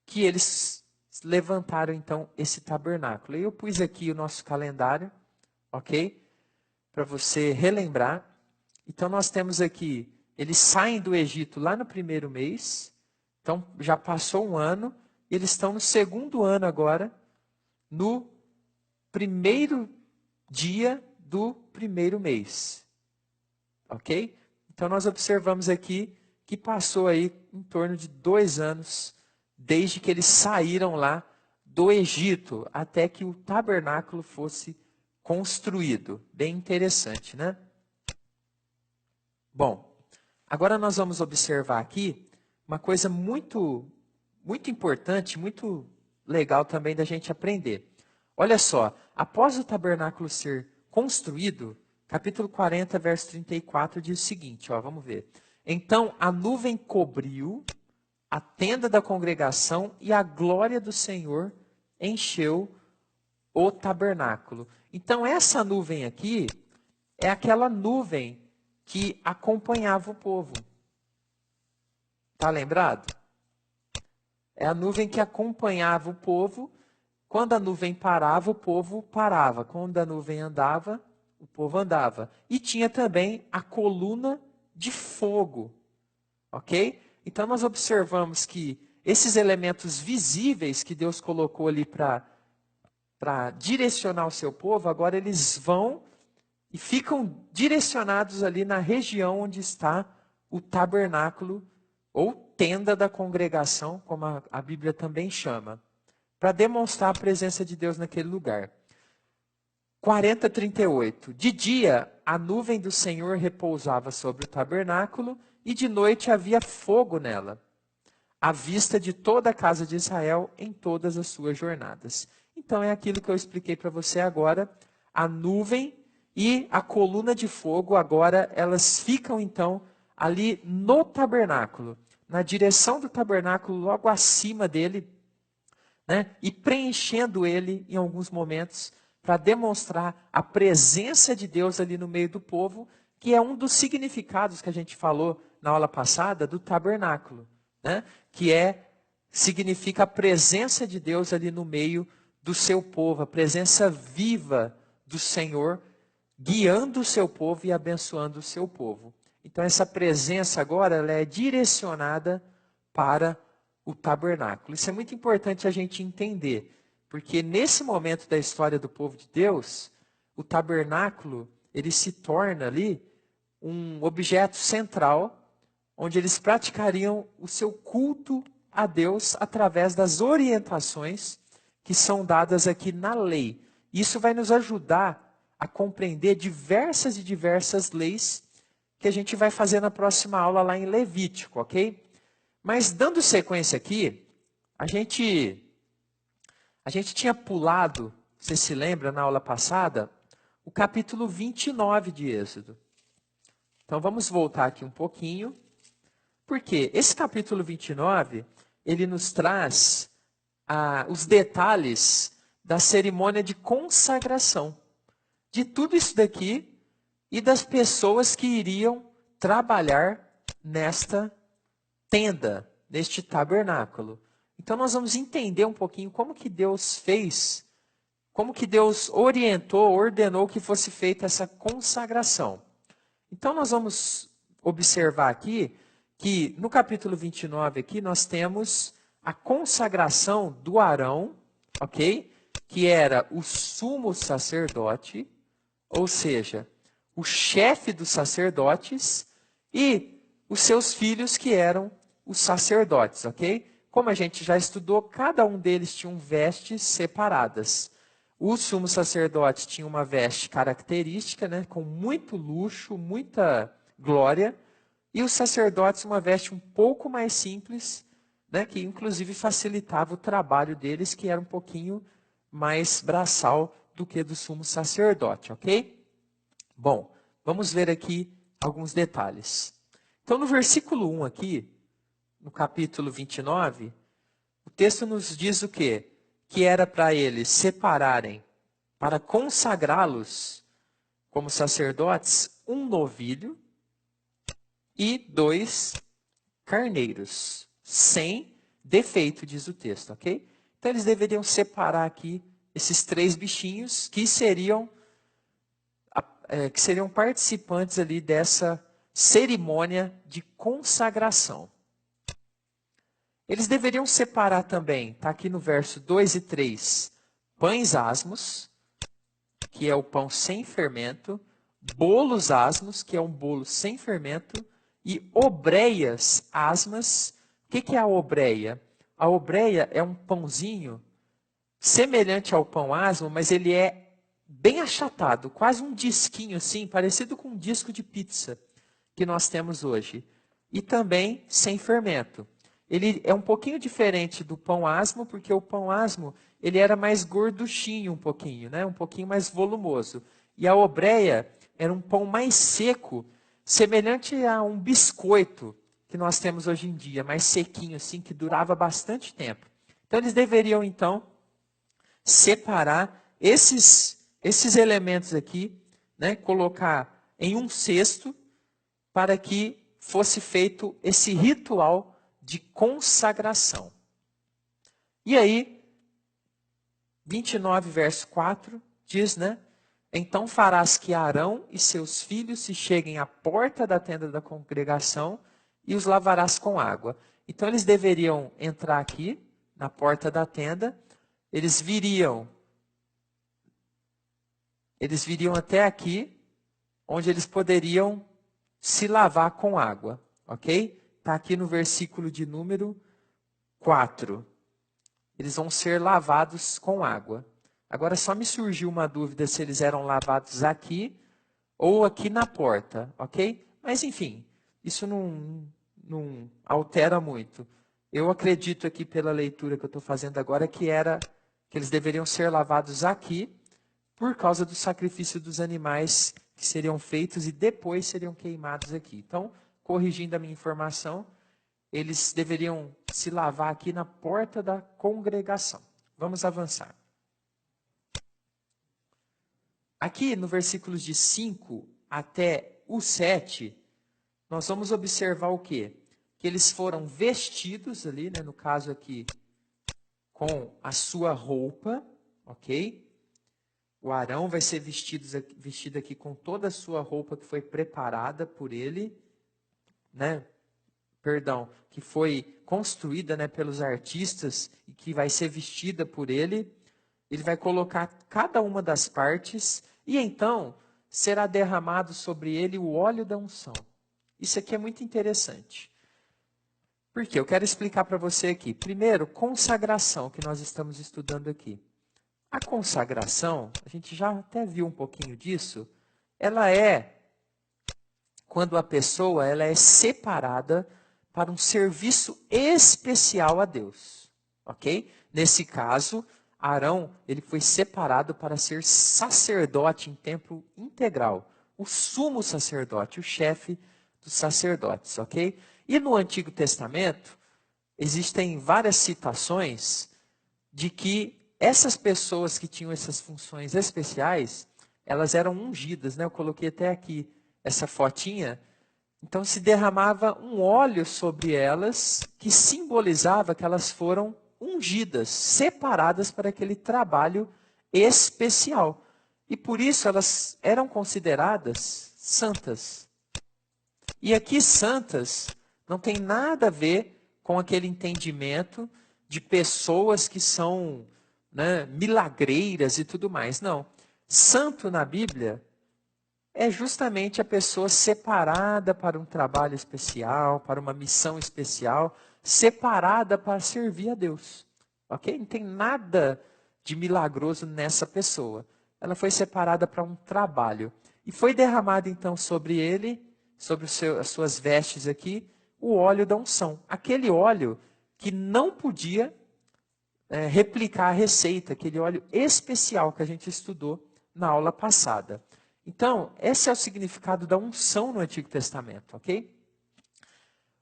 que eles levantaram então esse tabernáculo. Eu pus aqui o nosso calendário, ok? Para você relembrar. Então nós temos aqui, eles saem do Egito lá no primeiro mês, então já passou um ano, eles estão no segundo ano agora, no primeiro dia do primeiro mês. Ok? Então nós observamos aqui que passou aí em torno de 2 anos, desde que eles saíram lá do Egito, até que o tabernáculo fosse construído. Bem interessante, né? Bom, agora nós vamos observar aqui uma coisa muito importante, muito legal também da gente aprender. Olha só, após o tabernáculo ser construído, capítulo 40, verso 34 diz o seguinte, ó, vamos ver. Então a nuvem cobriu a tenda da congregação e a glória do Senhor encheu o tabernáculo. Então essa nuvem aqui é aquela nuvem que acompanhava o povo. Está lembrado? É a nuvem que acompanhava o povo. Quando a nuvem parava, o povo parava. Quando a nuvem andava, o povo andava. E tinha também a coluna de fogo. Ok? Então nós observamos que esses elementos visíveis que Deus colocou ali para direcionar o seu povo, agora eles vão e ficam direcionados ali na região onde está o tabernáculo ou tenda da congregação, como a Bíblia também chama, para demonstrar a presença de Deus naquele lugar. 40:38. De dia, a nuvem do Senhor repousava sobre o tabernáculo e de noite havia fogo nela, à vista de toda a casa de Israel em todas as suas jornadas. Então é aquilo que eu expliquei para você agora. A nuvem e a coluna de fogo agora elas ficam então ali no tabernáculo, na direção do tabernáculo, logo acima dele, né? E preenchendo ele em alguns momentos, para demonstrar a presença de Deus ali no meio do povo, que é um dos significados que a gente falou na aula passada do tabernáculo, né? Que significa a presença de Deus ali no meio do seu povo, a presença viva do Senhor, guiando o seu povo e abençoando o seu povo. Então essa presença agora ela é direcionada para o tabernáculo. Isso é muito importante a gente entender, porque nesse momento da história do povo de Deus, o tabernáculo, ele se torna ali um objeto central, onde eles praticariam o seu culto a Deus através das orientações que são dadas aqui na lei. Isso vai nos ajudar a compreender diversas e diversas leis que a gente vai fazer na próxima aula lá em Levítico, ok? Mas dando sequência aqui, a gente tinha pulado, você se lembra, na aula passada, o capítulo 29 de Êxodo. Então vamos voltar aqui um pouquinho, porque esse capítulo 29, ele nos traz os detalhes da cerimônia de consagração, de tudo isso daqui e das pessoas que iriam trabalhar nesta tenda, neste tabernáculo. Então nós vamos entender um pouquinho como que Deus fez, como que Deus orientou, ordenou que fosse feita essa consagração. Então nós vamos observar aqui que no capítulo 29 aqui nós temos a consagração do Arão, ok? Que era o sumo sacerdote, ou seja, o chefe dos sacerdotes e os seus filhos que eram os sacerdotes, ok? Como a gente já estudou, cada um deles tinha vestes separadas. O sumo sacerdote tinha uma veste característica, né, com muito luxo, muita glória, e os sacerdotes uma veste um pouco mais simples, né, que inclusive facilitava o trabalho deles, que era um pouquinho mais braçal do que do sumo sacerdote, ok? Bom, vamos ver aqui alguns detalhes. Então, no versículo 1 aqui, no capítulo 29, o texto nos diz o quê? Que era para eles separarem, para consagrá-los como sacerdotes, um novilho e 2 carneiros, sem defeito, diz o texto, ok? Então eles deveriam separar aqui esses 3 bichinhos que seriam participantes ali dessa cerimônia de consagração. Eles deveriam separar também, está aqui no verso 2 e 3, pães asmos, que é o pão sem fermento, bolos asmos, que é um bolo sem fermento, e obreias asmas. O que é a obreia? A obreia é um pãozinho semelhante ao pão asmo, mas ele é bem achatado, quase um disquinho assim, parecido com um disco de pizza que nós temos hoje. E também sem fermento. Ele é um pouquinho diferente do pão asmo, porque o pão asmo ele era mais gorduchinho um pouquinho, né? Um pouquinho mais volumoso. E a obreia era um pão mais seco, semelhante a um biscoito que nós temos hoje em dia, mais sequinho assim, que durava bastante tempo. Então eles deveriam então separar esses elementos aqui, né? Colocar em um cesto para que fosse feito esse ritual de consagração. E aí, 29, verso 4, diz, né? Então farás que Arão e seus filhos se cheguem à porta da tenda da congregação e os lavarás com água. Então eles deveriam entrar aqui, na porta da tenda, eles viriam até aqui, onde eles poderiam se lavar com água, ok? Está aqui no versículo de número 4. Eles vão ser lavados com água. Agora só me surgiu uma dúvida se eles eram lavados aqui ou aqui na porta, ok? Mas enfim, isso não altera muito. Eu acredito aqui pela leitura que eu estou fazendo agora que eles deveriam ser lavados aqui por causa do sacrifício dos animais que seriam feitos e depois seriam queimados aqui. Então, corrigindo a minha informação, eles deveriam se lavar aqui na porta da congregação. Vamos avançar. Aqui no versículos de 5 até o 7, nós vamos observar o quê? Que eles foram vestidos ali, né, no caso aqui, com a sua roupa, ok? O Arão vai ser vestido aqui com toda a sua roupa que foi preparada por ele, né? Perdão, que foi construída, né, pelos artistas e que vai ser vestida por ele. Ele vai colocar cada uma das partes e então será derramado sobre ele o óleo da unção. Isso aqui é muito interessante. Por quê? Eu quero explicar para você aqui. Primeiro, consagração, que nós estamos estudando aqui. A consagração, a gente já até viu um pouquinho disso, ela é quando a pessoa ela é separada para um serviço especial a Deus, ok? Nesse caso, Arão ele foi separado para ser sacerdote em tempo integral, o sumo sacerdote, o chefe dos sacerdotes, ok? E no Antigo Testamento existem várias citações de que essas pessoas que tinham essas funções especiais, elas eram ungidas, né? Eu coloquei até aqui essa fotinha. Então se derramava um óleo sobre elas que simbolizava que elas foram ungidas, separadas para aquele trabalho especial. E por isso elas eram consideradas santas. E aqui santas não tem nada a ver com aquele entendimento de pessoas que são, né, milagreiras e tudo mais. Não. Santo na Bíblia é justamente a pessoa separada para um trabalho especial, para uma missão especial, separada para servir a Deus. Ok? Não tem nada de milagroso nessa pessoa. Ela foi separada para um trabalho. E foi derramado então sobre ele, sobre as suas vestes aqui, o óleo da unção. Aquele óleo que não podia replicar a receita, aquele óleo especial que a gente estudou na aula passada. Então, esse é o significado da unção no Antigo Testamento, ok?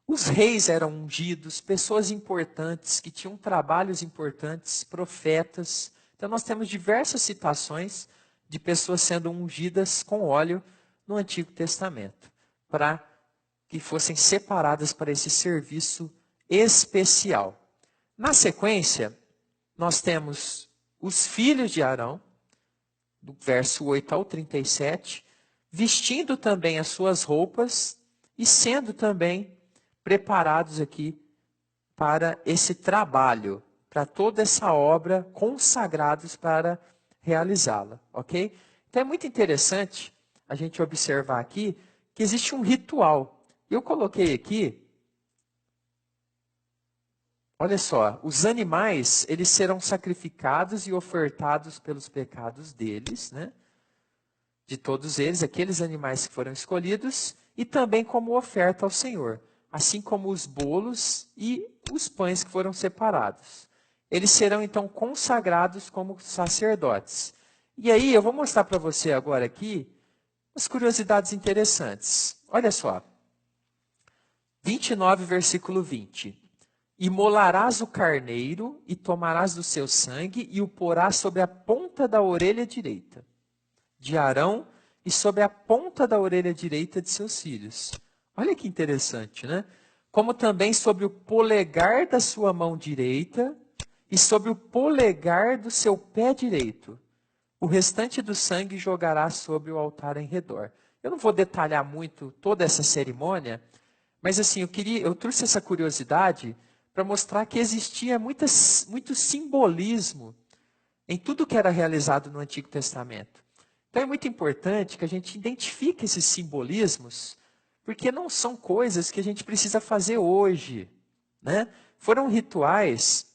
Os reis eram ungidos, pessoas importantes, que tinham trabalhos importantes, profetas. Então, nós temos diversas citações de pessoas sendo ungidas com óleo no Antigo Testamento, para que fossem separadas para esse serviço especial. Na sequência, nós temos os filhos de Arão, do verso 8 ao 37, vestindo também as suas roupas e sendo também preparados aqui para esse trabalho, para toda essa obra, consagrados para realizá-la, ok? Então é muito interessante a gente observar aqui que existe um ritual. Eu coloquei aqui, olha só, os animais, eles serão sacrificados e ofertados pelos pecados deles, né? De todos eles, aqueles animais que foram escolhidos, e também como oferta ao Senhor, assim como os bolos e os pães que foram separados. Eles serão então consagrados como sacerdotes. E aí, eu vou mostrar para você agora aqui umas curiosidades interessantes. Olha só. 29, versículo 20. Imolarás o carneiro e tomarás do seu sangue e o porás sobre a ponta da orelha direita de Arão e sobre a ponta da orelha direita de seus filhos. Olha que interessante, né? Como também sobre o polegar da sua mão direita e sobre o polegar do seu pé direito. O restante do sangue jogará sobre o altar em redor. Eu não vou detalhar muito toda essa cerimônia, mas assim, eu trouxe essa curiosidade para mostrar que existia muito simbolismo em tudo que era realizado no Antigo Testamento. Então é muito importante que a gente identifique esses simbolismos, porque não são coisas que a gente precisa fazer hoje, né? Foram rituais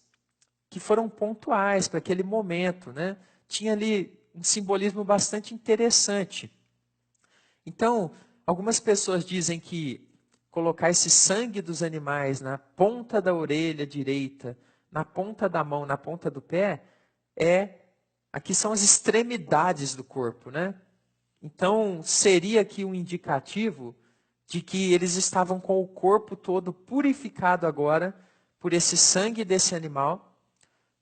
que foram pontuais para aquele momento, né? Tinha ali um simbolismo bastante interessante. Então, algumas pessoas dizem que colocar esse sangue dos animais na ponta da orelha direita, na ponta da mão, na ponta do pé, aqui são as extremidades do corpo, né? Então, seria aqui um indicativo de que eles estavam com o corpo todo purificado agora por esse sangue desse animal,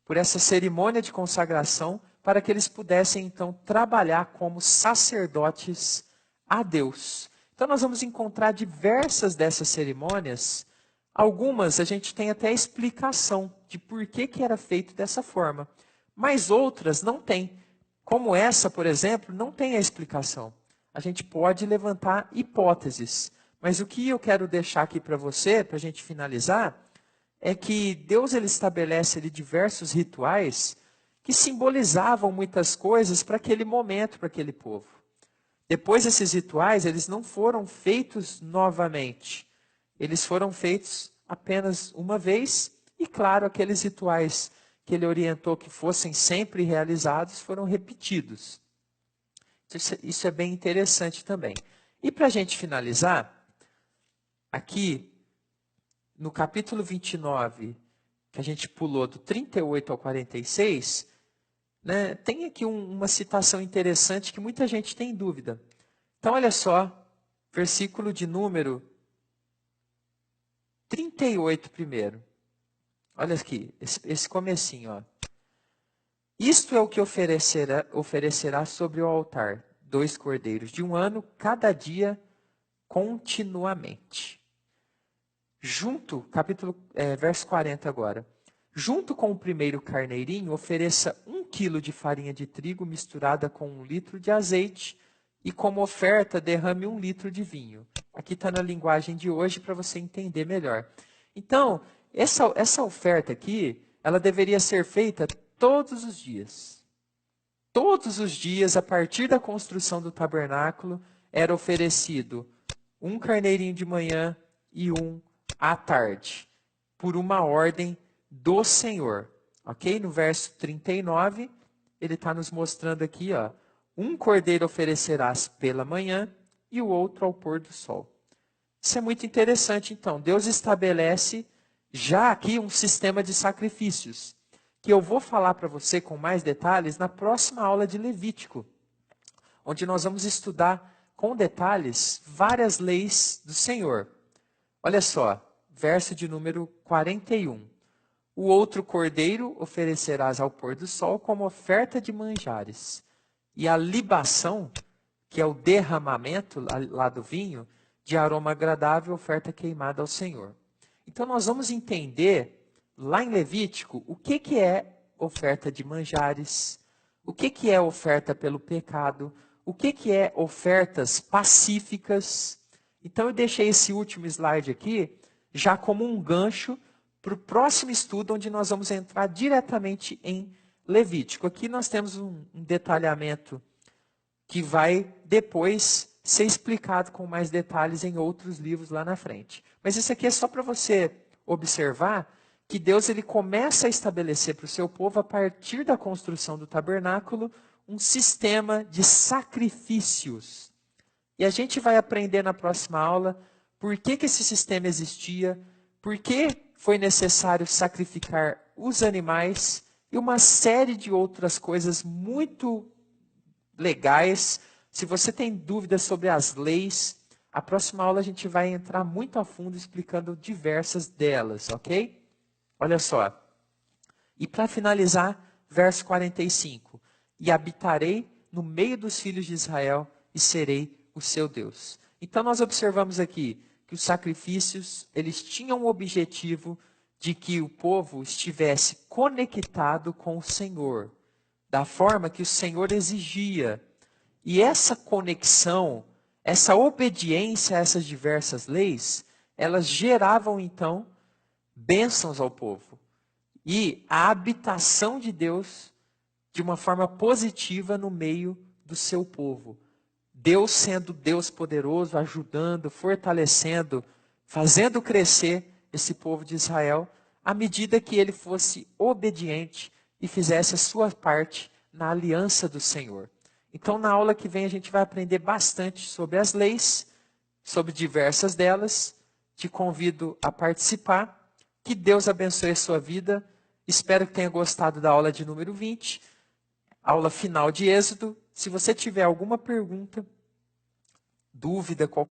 por essa cerimônia de consagração, para que eles pudessem então trabalhar como sacerdotes a Deus. Então nós vamos encontrar diversas dessas cerimônias. Algumas a gente tem até explicação de por que era feito dessa forma, mas outras não tem. Como essa, por exemplo, não tem a explicação. A gente pode levantar hipóteses, mas o que eu quero deixar aqui para você, para a gente finalizar, é que Deus ele estabelece ali diversos rituais que simbolizavam muitas coisas para aquele momento, para aquele povo. Depois esses rituais, eles não foram feitos novamente. Eles foram feitos apenas uma vez e, claro, aqueles rituais que ele orientou que fossem sempre realizados foram repetidos. Isso é bem interessante também. E para a gente finalizar, aqui no capítulo 29, que a gente pulou do 38 ao 46, né, tem aqui uma citação interessante que muita gente tem dúvida. Então, olha só, versículo de número 38 primeiro. Olha aqui, esse comecinho, ó. Isto é o que oferecerá sobre o altar, 2 cordeiros de 1 ano, cada dia, continuamente. Verso 40 agora. Junto com o primeiro carneirinho, ofereça 1 quilo de farinha de trigo misturada com 1 litro de azeite e como oferta derrame 1 litro de vinho. Aqui está na linguagem de hoje para você entender melhor. Então, essa oferta aqui, ela deveria ser feita todos os dias. Todos os dias, a partir da construção do tabernáculo, era oferecido 1 carneirinho de manhã e 1 à tarde, por uma ordem do Senhor. Ok? No verso 39, ele está nos mostrando aqui, ó, 1 cordeiro oferecerás pela manhã e o outro ao pôr do sol. Isso é muito interessante, então. Deus estabelece já aqui um sistema de sacrifícios, que eu vou falar para você com mais detalhes na próxima aula de Levítico, onde nós vamos estudar com detalhes várias leis do Senhor. Olha só, verso de número 41. O outro cordeiro oferecerás ao pôr do sol como oferta de manjares. E a libação, que é o derramamento lá do vinho, de aroma agradável, oferta queimada ao Senhor. Então nós vamos entender, lá em Levítico, o que é oferta de manjares, o que é oferta pelo pecado, o que é ofertas pacíficas. Então eu deixei esse último slide aqui já como um gancho para o próximo estudo, onde nós vamos entrar diretamente em Levítico. Aqui nós temos um detalhamento que vai depois ser explicado com mais detalhes em outros livros lá na frente. Mas isso aqui é só para você observar que Deus ele começa a estabelecer para o seu povo, a partir da construção do tabernáculo, um sistema de sacrifícios. E a gente vai aprender na próxima aula por que esse sistema existia, por que foi necessário sacrificar os animais e uma série de outras coisas muito legais. Se você tem dúvidas sobre as leis, a próxima aula a gente vai entrar muito a fundo explicando diversas delas, ok? Olha só. E para finalizar, verso 45. E habitarei no meio dos filhos de Israel e serei o seu Deus. Então nós observamos aqui que os sacrifícios, eles tinham o objetivo de que o povo estivesse conectado com o Senhor, da forma que o Senhor exigia. E essa conexão, essa obediência a essas diversas leis, elas geravam então bênçãos ao povo. E a habitação de Deus de uma forma positiva no meio do seu povo. Deus sendo Deus poderoso, ajudando, fortalecendo, fazendo crescer esse povo de Israel, à medida que ele fosse obediente e fizesse a sua parte na aliança do Senhor. Então, na aula que vem, a gente vai aprender bastante sobre as leis, sobre diversas delas. Te convido a participar. Que Deus abençoe a sua vida. Espero que tenha gostado da aula de número 20, aula final de Êxodo. Se você tiver alguma pergunta, dúvida, qualquer